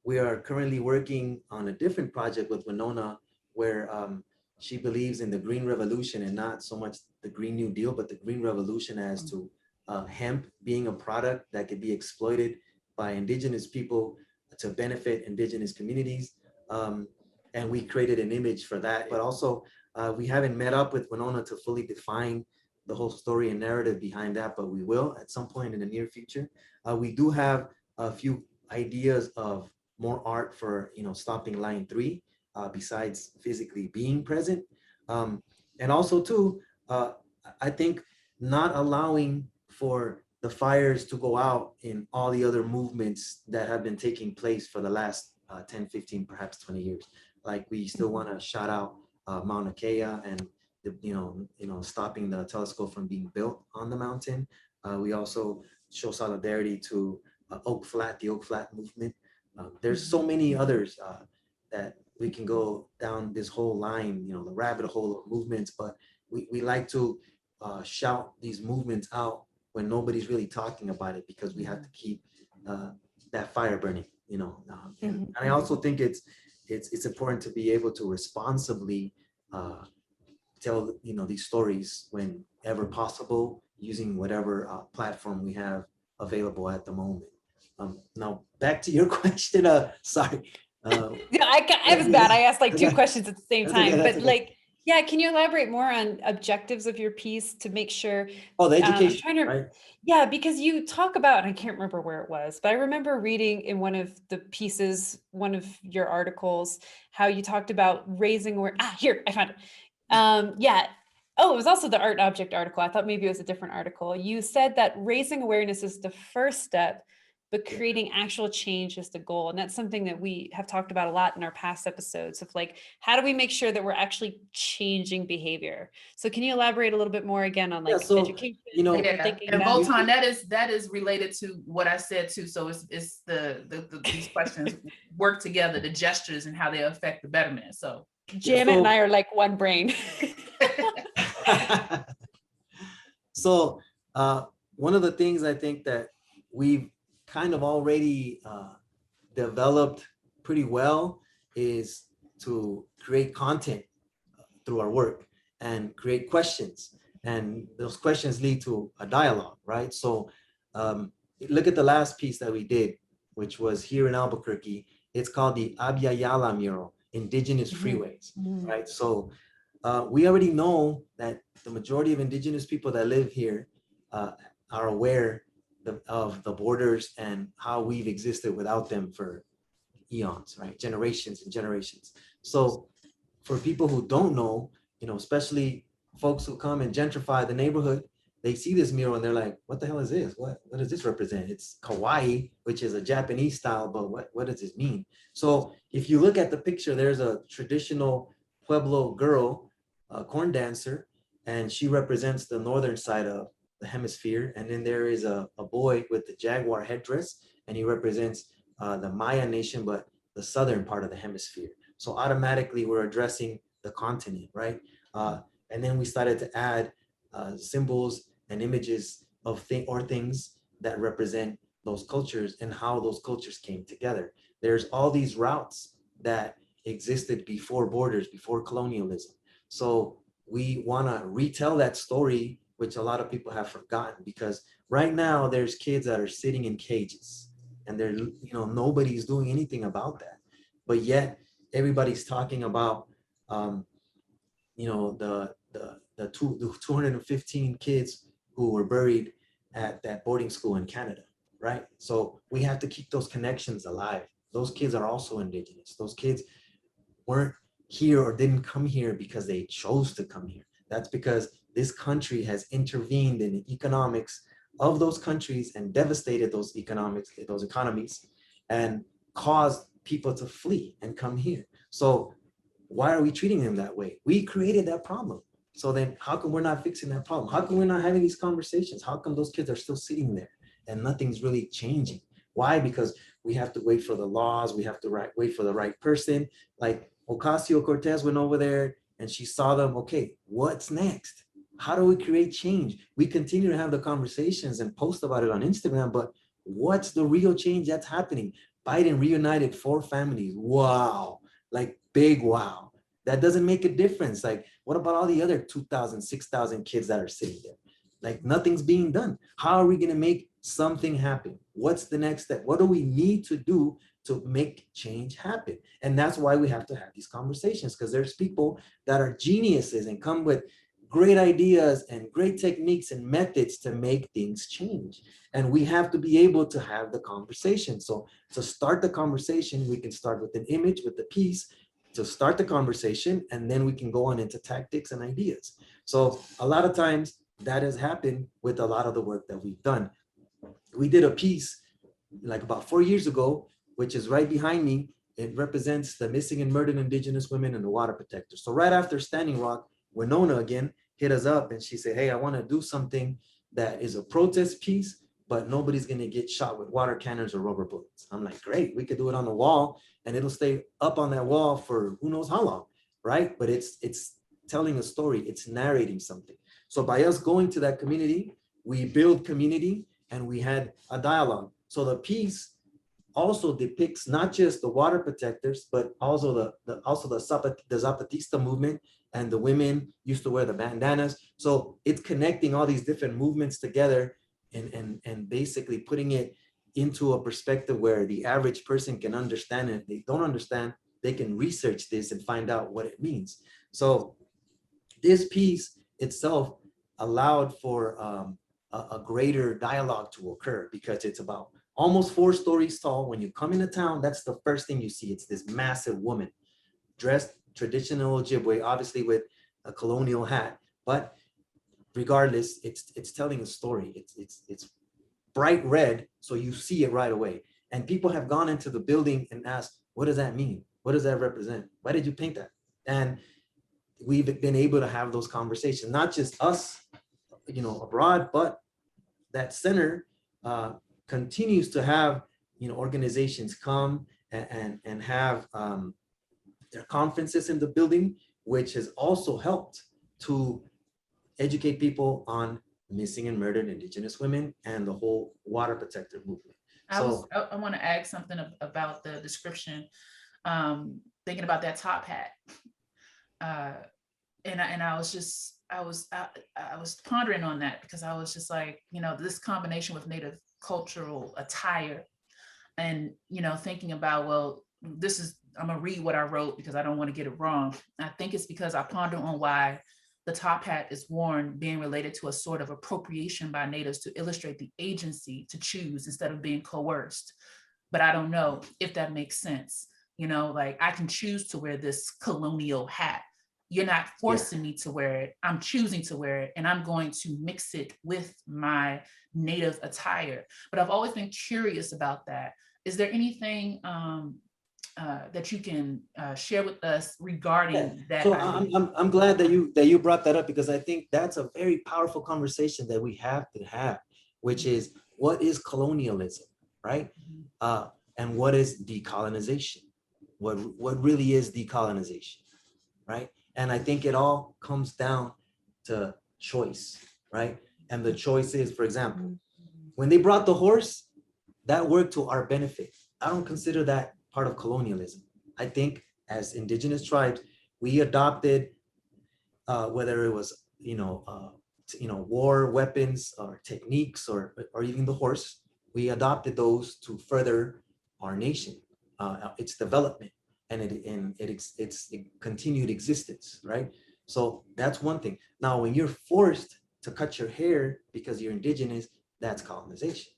We are currently working on a different project with Winona, where she believes in the Green Revolution, and not so much the Green New Deal, but the Green Revolution as to hemp being a product that could be exploited by indigenous people to benefit indigenous communities. And we created an image for that. But also, we haven't met up with Winona to fully define the whole story and narrative behind that, but we will at some point in the near future. We do have a few ideas of more art for stopping line 3, besides physically being present. And also too, I think not allowing for the fires to go out in all the other movements that have been taking place for the last 10, 15, perhaps 20 years. Like, we still want to shout out Mauna Kea and stopping the telescope from being built on the mountain. We also show solidarity to Oak Flat, the Oak Flat movement. There's so many others that we can go down this whole line, the rabbit hole of movements, but we like to shout these movements out when nobody's really talking about it, because we have to keep that fire burning, and I also think it's important to be able to responsibly tell these stories whenever possible, using whatever platform we have available at the moment. Now back to your question. Sorry. Yeah, I was bad. I asked like 2 questions at the same time, but okay. like, yeah, can you elaborate more on objectives of your piece to make sure? Oh, the education, right? Yeah, because you talk about, and I can't remember where it was, but I remember reading in one of the pieces, one of your articles, how you talked about raising here, I found it. Yeah. Oh, it was also the art object article. I thought maybe it was a different article. You said that raising awareness is the first step, but creating actual change is the goal. And that's something that we have talked about a lot in our past episodes of, like, how do we make sure that we're actually changing behavior? So can you elaborate a little bit more again on, like, education? And Votan, that is related to what I said too. So it's these questions work together, the gestures and how they affect the betterment. So Janet and I are like one brain. So one of the things I think that we've kind of already developed pretty well is to create content through our work and create questions, and those questions lead to a dialogue, right? So look at the last piece that we did, which was here in Albuquerque. It's called the Abya mural, Indigenous Freeways, right? So we already know that the majority of indigenous people that live here are aware of the borders and how we've existed without them for eons, right? Generations and generations. So for people who don't know, especially folks who come and gentrify the neighborhood, they see this mural and they're like, what the hell is this? What does this represent? It's kawaii, which is a Japanese style, but what does this mean? So if you look at the picture, there's a traditional Pueblo girl, a corn dancer, and she represents the northern side of the hemisphere. And then there is a boy with the jaguar headdress, and he represents the Mayan nation, but the southern part of the hemisphere. So automatically we're addressing the continent, right? And then we started to add symbols and images of things that represent those cultures and how those cultures came together. There's all these routes that existed before borders, before colonialism. So we want to retell that story, which a lot of people have forgotten, because right now there's kids that are sitting in cages and they're, nobody's doing anything about that. But yet everybody's talking about, the 215 kids who were buried at that boarding school in Canada, right? So we have to keep those connections alive. Those kids are also indigenous. Those kids weren't here or didn't come here because they chose to come here. That's because this country has intervened in the economics of those countries and devastated those economies, and caused people to flee and come here. So why are we treating them that way? We created that problem. So then how come we're not fixing that problem? How come we're not having these conversations? How come those kids are still sitting there and nothing's really changing? Why? Because we have to wait for the laws. We have to wait for the right person. Like Ocasio-Cortez went over there and she saw them. Okay, what's next? How do we create change? We continue to have the conversations and post about it on Instagram, but what's the real change that's happening? Biden reunited 4 families. Wow. Like big wow. That doesn't make a difference. Like, what about all the other 2,000, 6,000 kids that are sitting there? Like nothing's being done. How are we going to make something happen? What's the next step? What do we need to do to make change happen? And that's why we have to have these conversations, because there's people that are geniuses and come with great ideas and great techniques and methods to make things change. And we have to be able to have the conversation. So to start the conversation, we can start with an image, with the piece, to start the conversation, and then we can go on into tactics and ideas. So a lot of times that has happened with a lot of the work that we've done. We did a piece like about 4 years ago, which is right behind me. It represents the missing and murdered Indigenous women and the water protectors. So right after Standing Rock, Winona again hit us up and she said, hey, I want to do something that is a protest piece, but nobody's going to get shot with water cannons or rubber bullets. I'm like, great, we could do it on the wall and it'll stay up on that wall for who knows how long, right? But it's telling a story, it's narrating something. So by us going to that community, we build community and we had a dialogue. So the piece also depicts not just the water protectors, but also the Zapatista movement, and the women used to wear the bandanas. So it's connecting all these different movements together and basically putting it into a perspective where the average person can understand it. If they don't understand, they can research this and find out what it means. So this piece itself allowed for a greater dialogue to occur, because it's about almost 4 stories tall. When you come into town, that's the first thing you see. It's this massive woman dressed traditional Ojibwe, obviously with a colonial hat, but regardless, it's telling a story. It's bright red, so you see it right away. And people have gone into the building and asked, what does that mean? What does that represent? Why did you paint that? And we've been able to have those conversations, not just us, abroad, but that center continues to have, organizations come and have their conferences in the building, which has also helped to educate people on missing and murdered Indigenous women and the whole water protector movement. I want to add something about the description, thinking about that top hat. And I was pondering on that, because I was just like, this combination with Native cultural attire, and, thinking about, well, I'm gonna read what I wrote because I don't want to get it wrong. I think it's because I ponder on why the top hat is worn, being related to a sort of appropriation by Natives to illustrate the agency to choose instead of being coerced. But I don't know if that makes sense. Like, I can choose to wear this colonial hat. You're not forcing me to wear it. I'm choosing to wear it, and I'm going to mix it with my Native attire. But I've always been curious about that. Is there anything that you can share with us regarding that? So I'm glad that you brought that up, because I think that's a very powerful conversation that we have to have, which is, what is colonialism, right? And what is decolonization? What really is decolonization, right? And I think it all comes down to choice, right? And the choice is, for example, when they brought the horse, that worked to our benefit. I don't consider that part of colonialism. I think as Indigenous tribes, we adopted, whether it was, war weapons or techniques or even the horse, we adopted those to further our nation, its development, and its continued existence, right? So that's one thing. Now, when you're forced to cut your hair because you're Indigenous, that's colonization.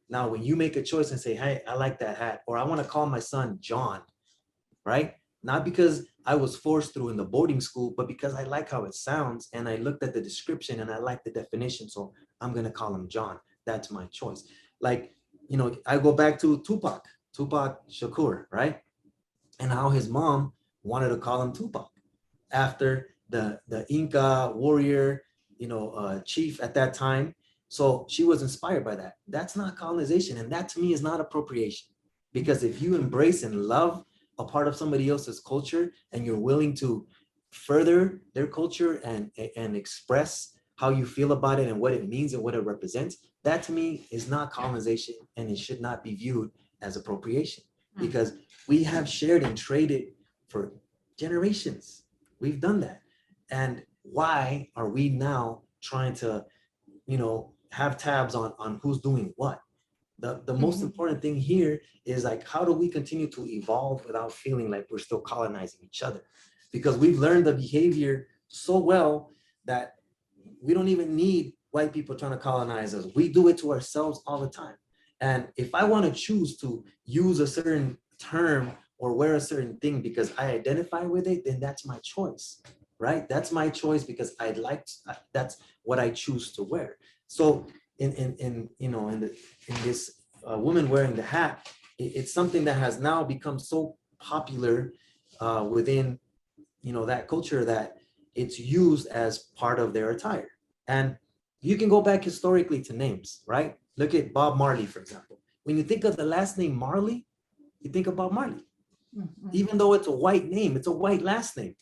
Now, when you make a choice and say, hey, I like that hat, or I want to call my son John, right? not because I was forced through in the boarding school, but because I like how it sounds and I looked at the description and I like the definition. So I'm going to call him John. That's my choice. Like, you know, I go back to Tupac Shakur, right? And how his mom wanted to call him Tupac after the Inca warrior, you know, chief at that time. So she was inspired by that. That's not colonization. And that to me is not appropriation. Because if you embrace and love a part of somebody else's culture and you're willing to further their culture and express how you feel about it and what it means and what it represents, that to me is not colonization, and it should not be viewed as appropriation, because we have shared and traded for generations. We've done that. And why are we now trying to, you know, have tabs on who's doing what? The most important thing here is like, how do we continue to evolve without feeling like we're still colonizing each other? Because we've learned the behavior so well that we don't even need white people trying to colonize us. We do it to ourselves all the time. And if I want to choose to use a certain term or wear a certain thing because I identify with it, then that's my choice, right? That's my choice because I'd like to, that's what I choose to wear. So in this woman wearing the hat, it's something that has now become so popular within, you know, that culture that it's used as part of their attire. And you can go back historically to names, right? Look at Bob Marley, for example. When you think of the last name Marley, you think of Bob Marley. Even though it's a white name, it's a white last name.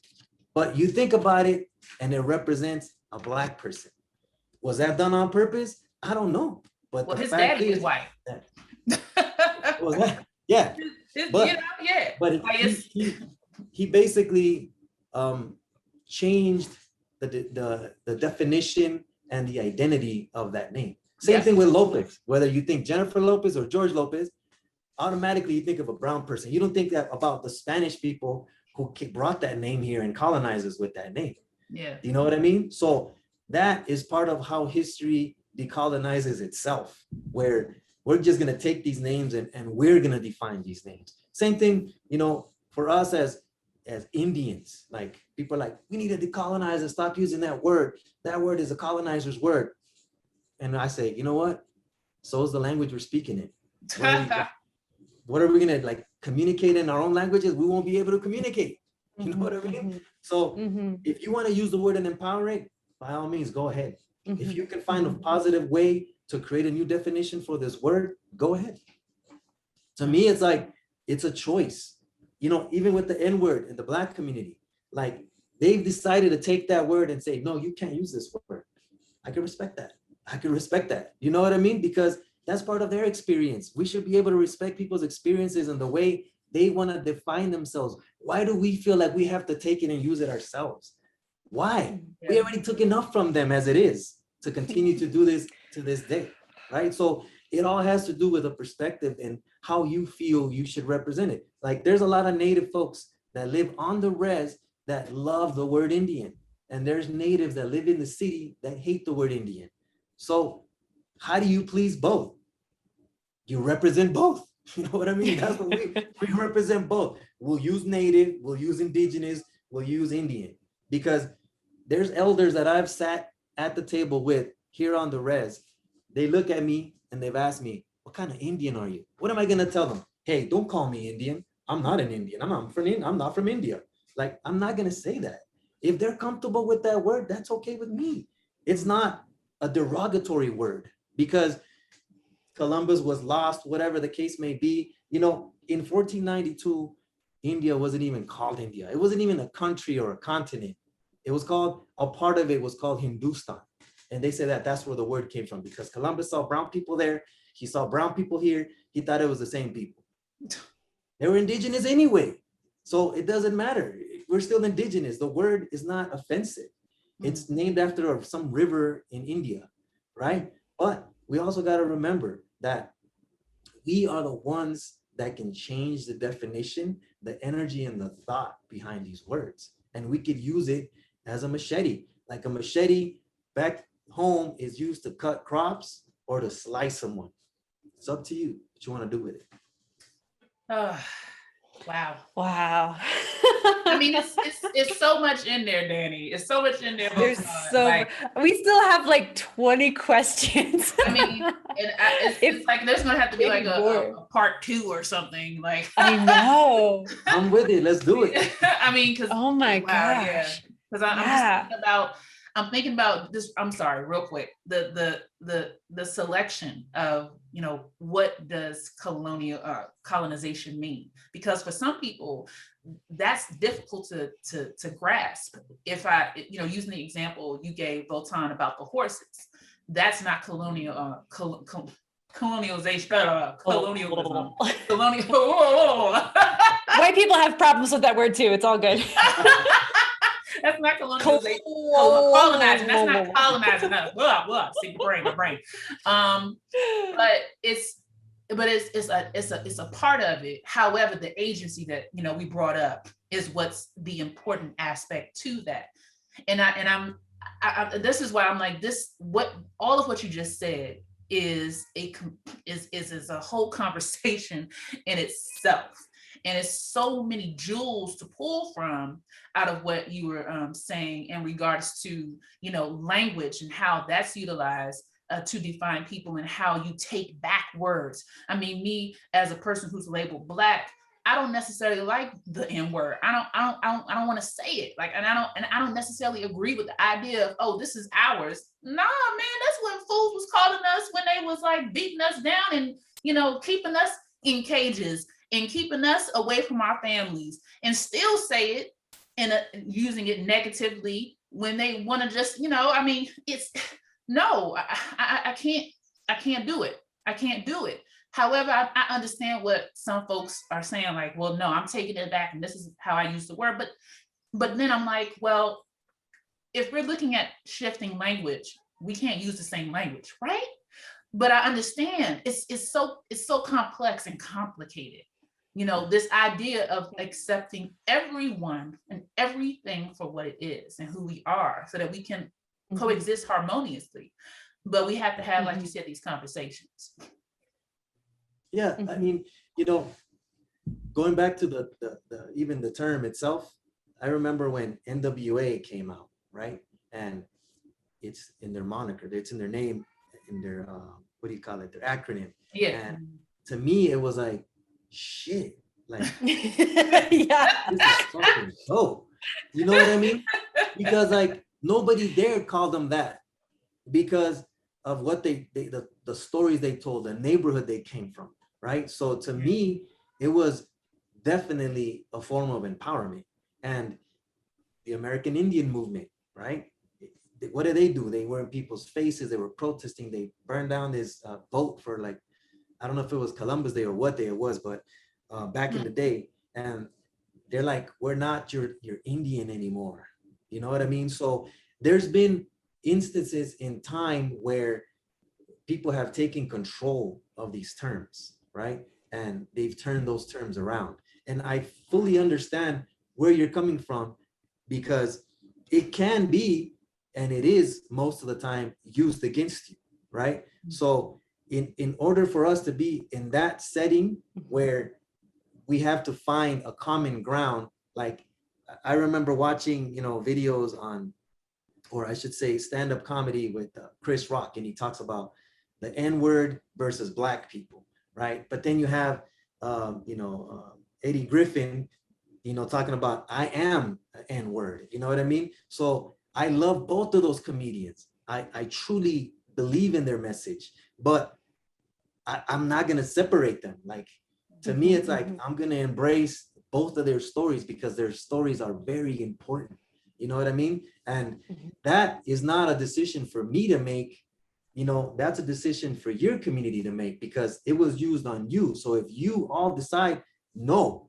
But you think about it and it represents a Black person. Was that done on purpose? I don't know. But well, the his fact daddy is was white. Was that? Yeah. But, you know, yeah. But he basically changed the definition and the identity of that name. Same thing with Lopez. Whether you think Jennifer Lopez or George Lopez, automatically you think of a brown person. You don't think that about the Spanish people who brought that name here and colonized us with that name. Yeah. You know what I mean? So that is part of how history decolonizes itself, where we're just going to take these names and we're going to define these names. Same thing, you know, for us as Indians, like people are like, we need to decolonize and stop using that word. That word is a colonizer's word. And I say, you know what? So is the language we're speaking in. What are we going to like communicate in our own languages? We won't be able to communicate. You know what I mean? So if you want to use the word and empower it, by all means, go ahead. If you can find a positive way to create a new definition for this word, go ahead. To me, it's like, it's a choice. You know, even with the N-word in the Black community, like they've decided to take that word and say, no, you can't use this word. I can respect that. I can respect that. You know what I mean? Because that's part of their experience. We should be able to respect people's experiences and the way they want to define themselves. Why do we feel like we have to take it and use it ourselves? Why? Yeah. We already took enough from them as it is to continue to do this to this day, right? So it all has to do with a perspective and how you feel you should represent it. Like there's a lot of Native folks that live on the res that love the word Indian. And there's natives that live in the city that hate the word Indian. So how do you please both? You represent both. You know what I mean? That's what we represent both. We'll use native, we'll use indigenous, we'll use Indian. Because there's elders that I've sat at the table with here on the res. They look at me and they've asked me, what kind of Indian are you? What am I going to tell them? Hey, don't call me Indian. I'm not an Indian. I'm not from India. Like, I'm not going to say that. If they're comfortable with that word, that's okay with me. It's not a derogatory word because Columbus was lost, whatever the case may be. You know, in 1492, India wasn't even called India. It wasn't even a country or a continent. It was called, a part of it was called Hindustan. And they say that that's where the word came from because Columbus saw brown people there. He saw brown people here. He thought it was the same people. They were indigenous anyway. So it doesn't matter. We're still indigenous. The word is not offensive. It's named after some river in India, right? But we also got to remember that we are the ones that can change the definition, the energy, and the thought behind these words. And we could use it as a machete. Like a machete back home is used to cut crops or to slice someone. It's up to you what you want to do with it. Oh, wow. Wow. I mean, it's so much in there, Danny. It's so much in there. There's like, we still have like 20 questions. I mean, and it's like there's gonna have to be like a part 2 or something. Like I know. I'm with it. Let's do it. I mean, because oh my gosh, yeah. Because I'm just thinking about this. I'm sorry, real quick. The selection of, you know, what does colonization mean? Because for some people, that's difficult to grasp. If I, you know, using the example you gave, Votan, about the horses, that's not colonialism. White people have problems with that word too. It's all good. That's not colonization. Colonizing. That's not colonizing us. Blah, blah. See, my brain. But it's a part of it. However, the agency that, you know, we brought up is what's the important aspect to that. And I'm this is why I'm like, all of what you just said is a whole conversation in itself. And it's so many jewels to pull from out of what you were saying in regards to, you know, language and how that's utilized to define people and how you take back words. I mean, me as a person who's labeled Black, I don't necessarily like the N word. I don't want to say it. Like, and I don't necessarily agree with the idea of, oh, this is ours. Nah, man, that's what fools was calling us when they was like beating us down and, you know, keeping us in cages and keeping us away from our families, and still say it and using it negatively when they want to just, you know, I mean, it's no, I can't do it. I can't do it. However, I understand what some folks are saying, like, well, no, I'm taking it back and this is how I use the word. But then I'm like, well, if we're looking at shifting language, we can't use the same language, right? But I understand it's so complex and complicated. You know, this idea of accepting everyone and everything for what it is and who we are, so that we can coexist harmoniously. But we have to have, like you said, these conversations. Yeah, I mean, you know, going back to the even the term itself, I remember when NWA came out, right? And it's in their moniker, it's in their name, in their what do you call it? Their acronym. Yeah. And to me, it was like, shit, like yeah, this is fucking dope. You know what I mean? Because like nobody dared call them that because of what the stories they told, the neighborhood they came from, right? So to me, it was definitely a form of empowerment. And the American Indian movement, right? What did they do? They were in people's faces. They were protesting. They burned down this boat for like, I don't know if it was Columbus Day or what day it was, but back in the day. And they're like, we're not your Indian anymore. You know what I mean? So there's been instances in time where people have taken control of these terms, right? And they've turned those terms around. And I fully understand where you're coming from, because it can be, and it is most of the time, used against you, right? So in order for us to be in that setting where we have to find a common ground, like I remember watching, you know, videos on, or I should say stand-up comedy with Chris Rock, and he talks about the N-word versus Black people, right? But then you have, Eddie Griffin, you know, talking about I am an N-word, you know what I mean? So I love both of those comedians. I truly believe in their message, but I'm not gonna separate them. Like, to me, it's like, I'm gonna embrace both of their stories because their stories are very important. You know what I mean? And that is not a decision for me to make. You know, that's a decision for your community to make because it was used on you. So if you all decide, no,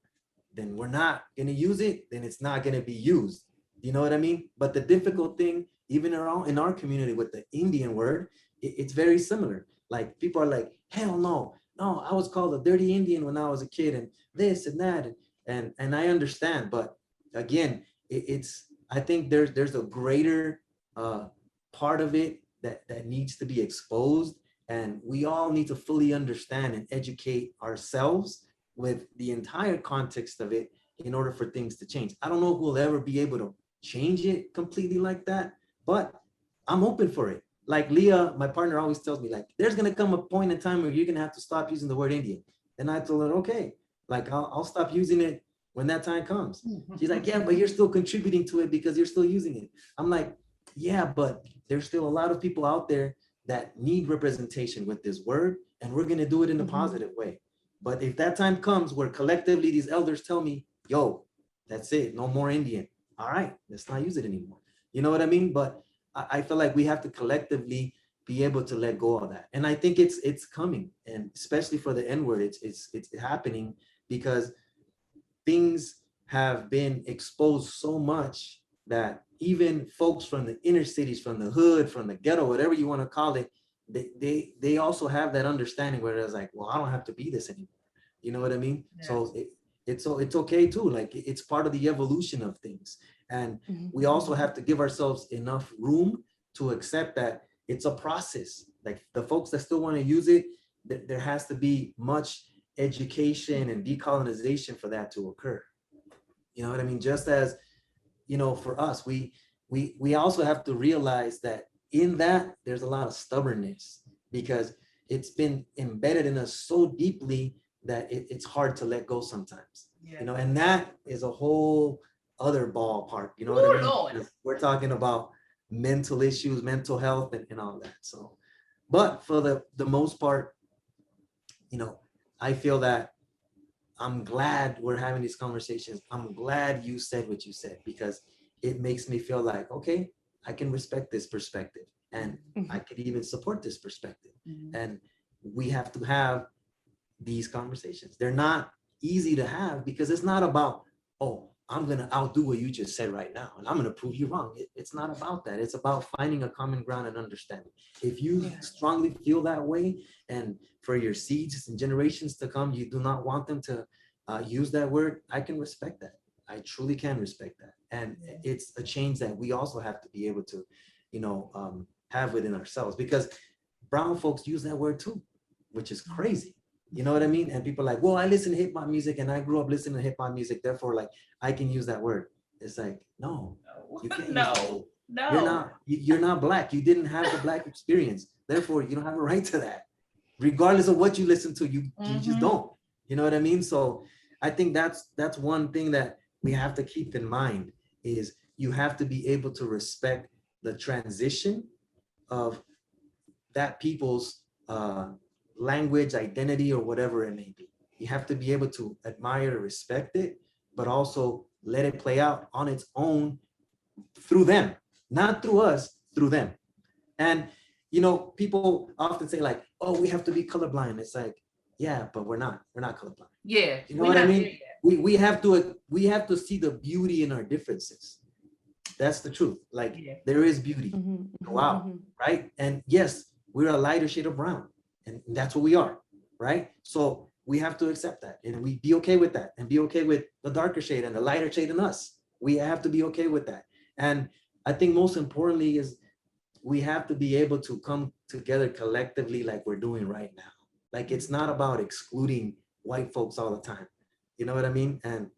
then we're not gonna use it, then it's not gonna be used. You know what I mean? But the difficult thing, even in our community with the Indian word, it's very similar. Like, people are like, hell no, I was called a dirty Indian when I was a kid, and this and that, and I understand. But again, I think there's a greater part of it that needs to be exposed, and we all need to fully understand and educate ourselves with the entire context of it, in order for things to change. I don't know if we'll ever be able to change it completely like that, but I'm open for it. Like Leah, my partner, always tells me, like, there's gonna come a point in time where you're gonna have to stop using the word Indian. And I told her, okay, like I'll stop using it when that time comes. She's like, yeah, but you're still contributing to it because you're still using it. I'm like, yeah, but there's still a lot of people out there that need representation with this word, and we're gonna do it in a positive way. But if that time comes where collectively these elders tell me, yo, that's it, no more Indian. All right, let's not use it anymore. You know what I mean? But I feel like we have to collectively be able to let go of that. And I think it's coming, and especially for the N-word, it's happening because things have been exposed so much that even folks from the inner cities, from the hood, from the ghetto, whatever you want to call it, they also have that understanding where it's like, well, I don't have to be this anymore. You know what I mean? Yes. So it's okay too. Like it's part of the evolution of things. And we also have to give ourselves enough room to accept that it's a process. Like the folks that still want to use it, there has to be much education and decolonization for that to occur. You know what I mean? Just as, you know, for us, we also have to realize that in that there's a lot of stubbornness because it's been embedded in us so deeply that it's hard to let go sometimes. Yeah. You know, and that is a whole other ballpark. You know what I mean? Lord. We're talking about mental issues, mental health, and all that. So, but for the most part, you know, I feel that I'm glad we're having these conversations. I'm glad you said what you said because it makes me feel like, okay, I can respect this perspective and I could even support this perspective. And we have to have these conversations. They're not easy to have because it's not about, oh, I'm going to outdo what you just said right now and I'm going to prove you wrong. It's not about that. It's about finding a common ground and understanding. If you strongly feel that way and for your seeds and generations to come, you do not want them to use that word, I can respect that. I truly can respect that. And it's a change that we also have to be able to, you know, have within ourselves because brown folks use that word too, which is crazy. You know what I mean? And people are like, well, I listen to hip hop music and I grew up listening to hip hop music. Therefore, like, I can use that word. It's like, no, you can't. No. You're not black. You didn't have the black experience. Therefore, you don't have a right to that. Regardless of what you listen to, you just don't. You know what I mean? So I think that's one thing that we have to keep in mind is you have to be able to respect the transition of that people's language, identity, or whatever it may be. You have to be able to admire and respect it, but also let it play out on its own through them, not through us, through them. And, you know, people often say like, oh, we have to be colorblind. It's like, yeah, but we're not colorblind. Yeah. You know what I mean? We have to see the beauty in our differences. That's the truth. Like there is beauty. Wow. Right. And yes, we're a lighter shade of brown. And that's what we are, right? So we have to accept that and we be okay with that and be okay with the darker shade and the lighter shade in us. We have to be okay with that. And I think most importantly is we have to be able to come together collectively like we're doing right now. Like it's not about excluding white folks all the time. You know what I mean? And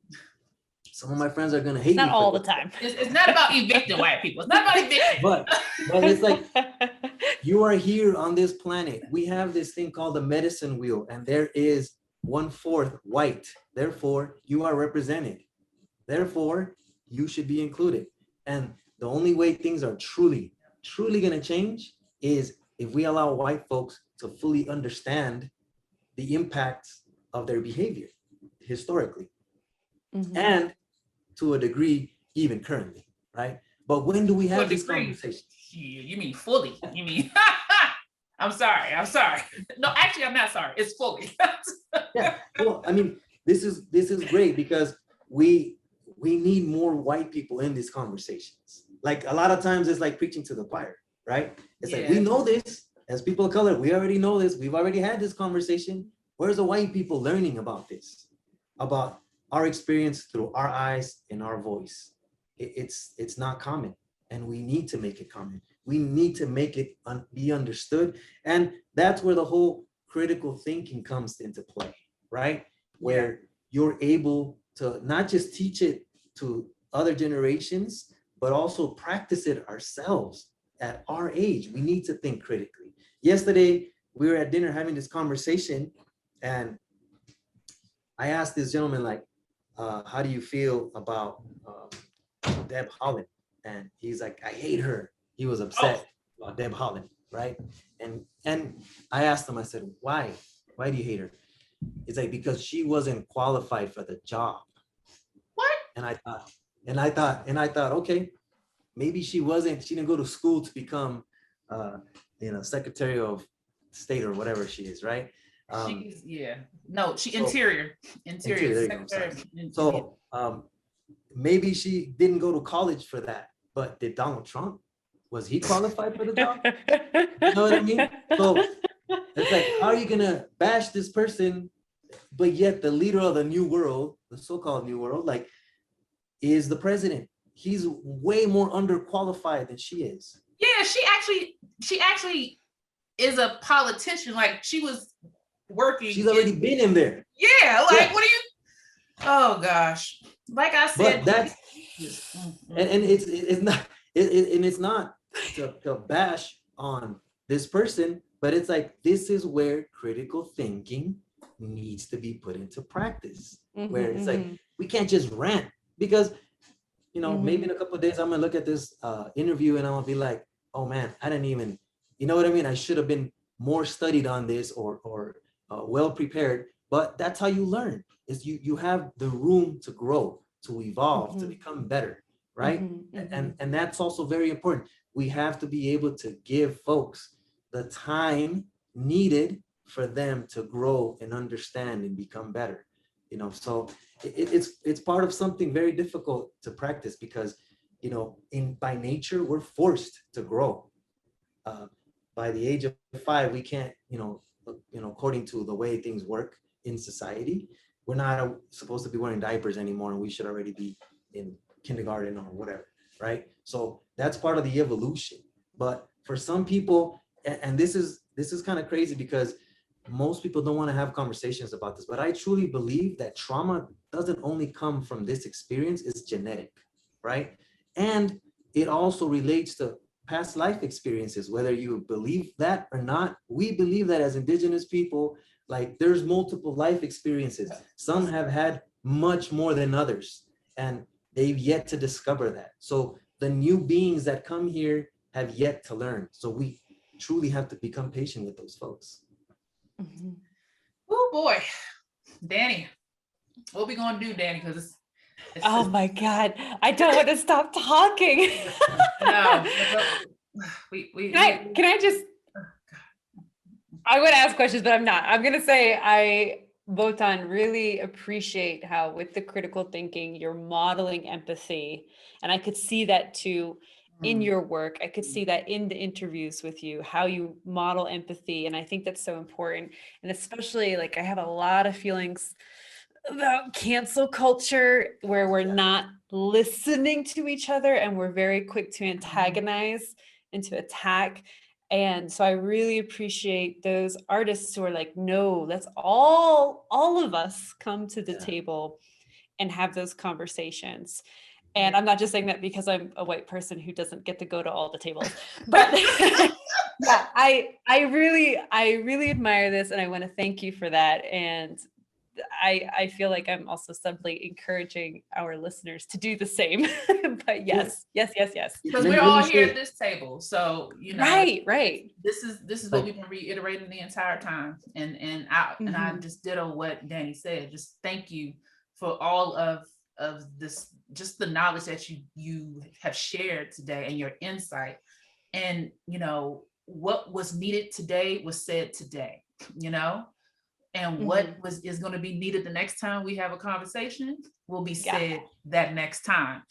some of my friends are going to hate me. Not all the time. It's not about evicting white people. It's not about evicting. But it's like, you are here on this planet. We have this thing called the medicine wheel, and there is 1/4 white. Therefore, you are represented. Therefore, you should be included. And the only way things are truly going to change is if we allow white folks to fully understand the impacts of their behavior historically and to a degree, even currently, right? But when do we have these conversations? You mean fully? You mean, I'm sorry. No, actually, I'm not sorry. It's fully. Yeah, well, I mean, this is great because we need more white people in these conversations. Like a lot of times it's like preaching to the choir, right? It's like, we know this as people of color, we already know this. We've already had this conversation. Where's the white people learning about this? About our experience through our eyes and our voice. It's not common. And we need to make it common. We need to make it be understood. And that's where the whole critical thinking comes into play, right? Where you're able to not just teach it to other generations, but also practice it ourselves at our age. We need to think critically. Yesterday, we were at dinner having this conversation, and I asked this gentleman, like, how do you feel about Deb Holland? And he's like, I hate her. He was upset about Deb Holland, right? And I asked him, I said, why? Why do you hate her? It's like, because she wasn't qualified for the job. What? And I thought, okay, maybe she didn't go to school to become, Secretary of State or whatever she is, right? Interior. There you go. So maybe she didn't go to college for that, but did Donald Trump, was he qualified for the job? You know what I mean? So it's like, how are you gonna bash this person, but yet the leader of the new world, the so-called new world, like, is the president? He's way more underqualified than she is. Yeah, she actually is a politician. Like, she was working. She's already been in there. Yeah, like, yeah. What are you? Oh gosh, like I said, but that's and it's not to bash on this person, but it's like, this is where critical thinking needs to be put into practice. Where it's like, we can't just rant, because maybe in a couple of days I'm gonna look at this interview and I'm gonna be like, oh man, I didn't even, you know what I mean? I should have been more studied on this or well prepared. But that's how you learn, is you have the room to grow, to evolve, to become better, right? And that's also very important. We have to be able to give folks the time needed for them to grow and understand and become better. So it's part of something very difficult to practice, because by nature we're forced to grow. By the age of 5, we can't, according to the way things work in society, we're not supposed to be wearing diapers anymore, and we should already be in kindergarten or whatever, right? So that's part of the evolution. But for some people, and this is kind of crazy, because most people don't want to have conversations about this, but I truly believe that trauma doesn't only come from this experience, it's genetic, right? And it also relates to past life experiences, whether you believe that or not. We believe that as Indigenous people, like, there's multiple life experiences. Some have had much more than others, and they've yet to discover that. So the new beings that come here have yet to learn. So we truly have to become patient with those folks. Oh boy, Danny, what we gonna do, Danny? Because oh my God, I don't want to stop talking. No, can I just? I would ask questions, but I'm not. I'm gonna say Votan, really appreciate how, with the critical thinking, you're modeling empathy, and I could see that too in your work. I could see that in the interviews with you, how you model empathy. And I think that's so important. And especially, like, I have a lot of feelings about cancel culture, where we're not listening to each other and we're very quick to antagonize and to attack. And so I really appreciate those artists who are like, no, let's all of us come to the table and have those conversations. And I'm not just saying that because I'm a white person who doesn't get to go to all the tables, but yeah, I really admire this, and I want to thank you for that. And I feel like I'm also simply encouraging our listeners to do the same. But yes. Because we're all here at this table, so right. This is what we've been reiterating the entire time, and I just ditto what Danny said. Just thank you for all of this, just the knowledge that you have shared today, and your insight, and what was needed today was said today, and what is going to be needed the next time we have a conversation will be said that next time,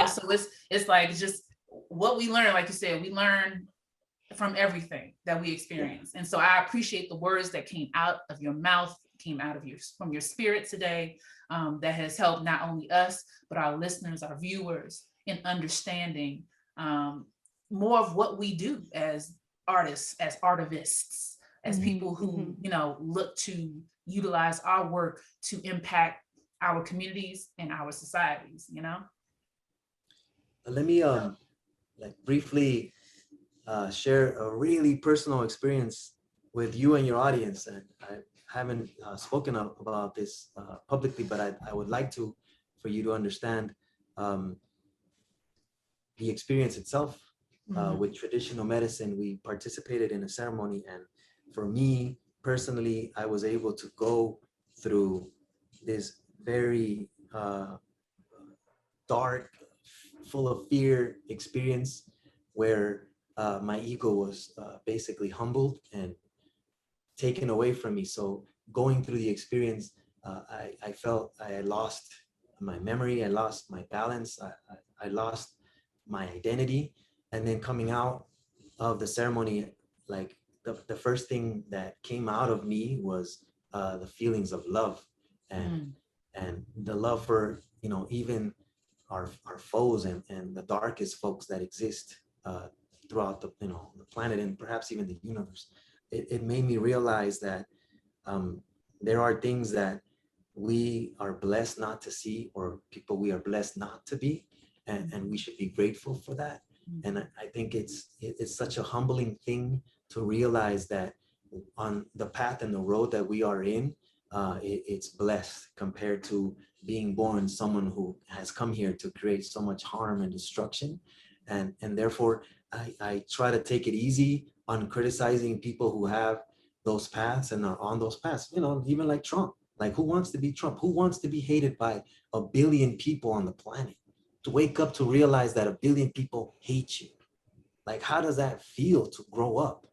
so it's like, just what we learn, like you said, we learn from everything that we experience. And so I appreciate the words that came out of your mouth, came out of from your spirit today, that has helped not only us, but our listeners, our viewers, in understanding more of what we do as artists, as artivists, as people who look to utilize our work to impact our communities and our societies, you know? Let me like briefly share a really personal experience with you and your audience. And I haven't spoken about this publicly, but I would like to, for you to understand the experience itself. With traditional medicine, we participated in a ceremony, and for me personally, I was able to go through this very dark, full of fear experience where my ego was basically humbled and taken away from me. So going through the experience, I felt I had lost my memory, I lost my balance, I lost my identity. And then coming out of the ceremony, like the first thing that came out of me was the feelings of love and the love for, you know, even our foes and the darkest folks that exist throughout the, you know, the planet and perhaps even the universe. It made me realize that there are things that we are blessed not to see, or people we are blessed not to be, and we should be grateful for that. And I think it's such a humbling thing to realize that on the path and the road that we are in, it's blessed compared to being born someone who has come here to create so much harm and destruction. And therefore, I try to take it easy on criticizing people who have those paths and are on those paths, you know, even like Trump. Like, who wants to be Trump? Who wants to be hated by 1 billion people on the planet? To wake up to realize that 1 billion people hate you. Like, how does that feel to grow up?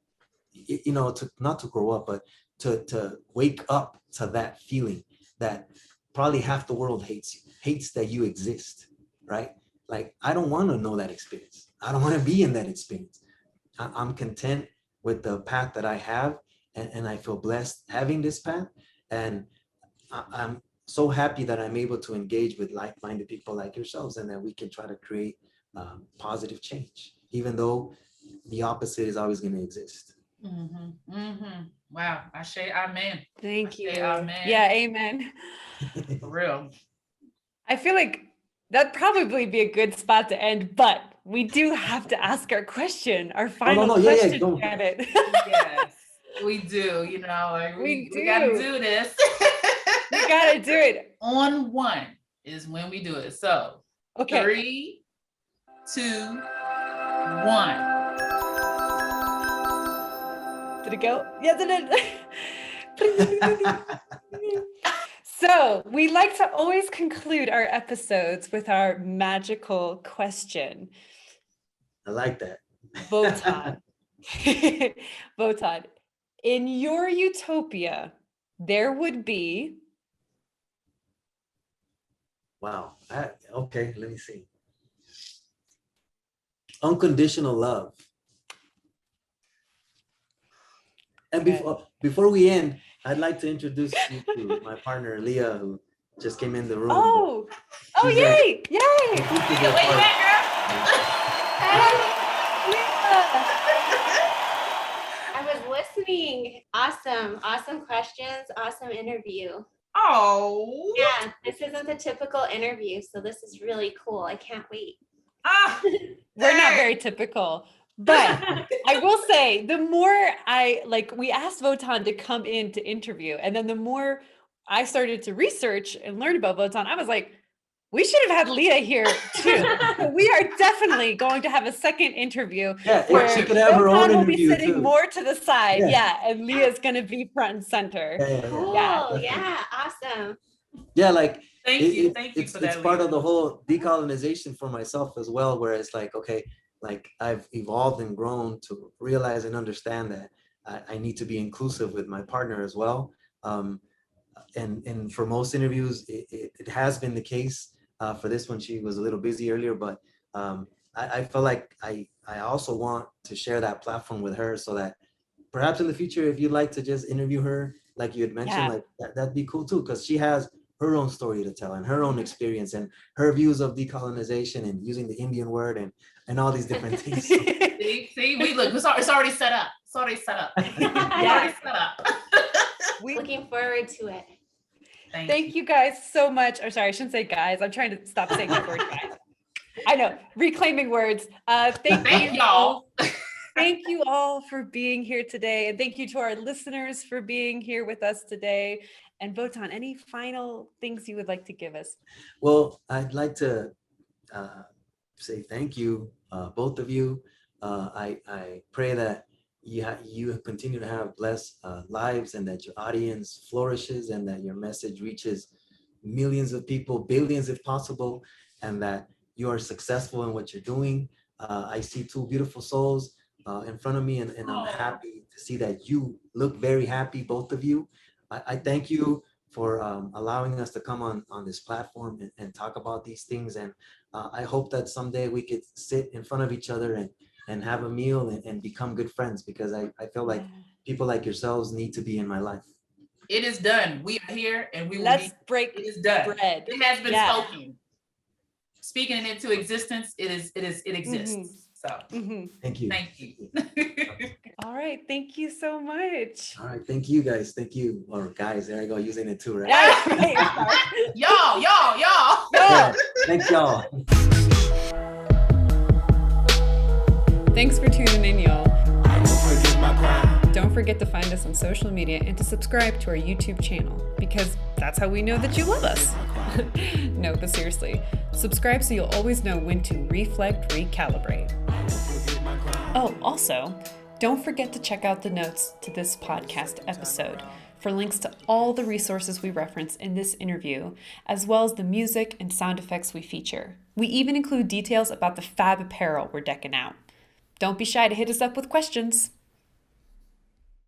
You know, to not to grow up, but to wake up to that feeling that probably half the world hates you, hates that you exist, right? Like, I don't want to know that experience. I don't want to be in that experience. I'm content with the path that I have, and I feel blessed having this path. And I'm so happy that I'm able to engage with like-minded people like yourselves, and that we can try to create positive change, even though the opposite is always going to exist. Wow. I say amen. Thank you. Amen. Yeah, amen. For real. I feel like that'd probably be a good spot to end, but we do have to ask our question, our final question. Yeah, yes, we do. You know, like we gotta do this. We gotta do it. On one is when we do it. So, okay. 3, 2, 1. Did it go? Yes, it did. So we like to always conclude our episodes with our magical question. I like that. Votan. Votan. In your utopia, there would be... Wow. Okay, let me see. Unconditional love. And before we end, I'd like to introduce you to my partner, Leah, who just came in the room. Oh, yay! Yay! I was listening. Awesome questions. Awesome interview. Oh. Yeah, this isn't the typical interview, so this is really cool. I can't wait. We're not very typical. But I will say, the more we asked Votan to come in to interview, and then the more I started to research and learn about Votan, I was like, we should have had Leah here too. So we are definitely going to have a second interview. Yeah, she could have her own interview. Votan will be sitting too. more to the side, and Leah's going to be front and center. Cool, awesome. Yeah, like thank you for that. It's part of the whole decolonization for myself as well, where it's like, okay, like I've evolved and grown to realize and understand that I need to be inclusive with my partner as well. And for most interviews, it has been the case. For this one, she was a little busy earlier, but I feel like I also want to share that platform with her, so that perhaps in the future, if you'd like to just interview her, like you had mentioned, like that'd be cool too, because she has her own story to tell and her own experience and her views of decolonization and using the Indian word and all these different things. See, we look, it's already set up. We're looking forward to it. Thank you guys so much. Or sorry, I shouldn't say guys. I'm trying to stop saying that word guys. I know, reclaiming words. Thank y'all. Thank you all for being here today. And thank you to our listeners for being here with us today. And Votan, any final things you would like to give us? Well, I'd like to say thank you, both of you. I pray that you continue to have blessed lives, and that your audience flourishes, and that your message reaches millions of people, billions if possible, and that you are successful in what you're doing. I see two beautiful souls in front of me, and I'm happy to see that you look very happy, both of you. I thank you for allowing us to come on this platform and talk about these things. And I hope that someday we could sit in front of each other and have a meal and become good friends, because I feel like people like yourselves need to be in my life. It is done. We are here, and we will break it is done. bread. It has been spoken. Speaking it into existence, it exists. So thank you. Thank you. All right. Thank you so much. All right. Thank you guys. Thank you. Or guys, there I go, using it too, right? Y'all. Yeah, thanks y'all. Thanks for tuning in, y'all. Don't forget to find us on social media and to subscribe to our YouTube channel, because that's how we know that you love us. No, but seriously, subscribe so you'll always know when to reflect, recalibrate. Oh, also, don't forget to check out the notes to this podcast episode for links to all the resources we reference in this interview, as well as the music and sound effects we feature. We even include details about the fab apparel we're decking out. Don't be shy to hit us up with questions.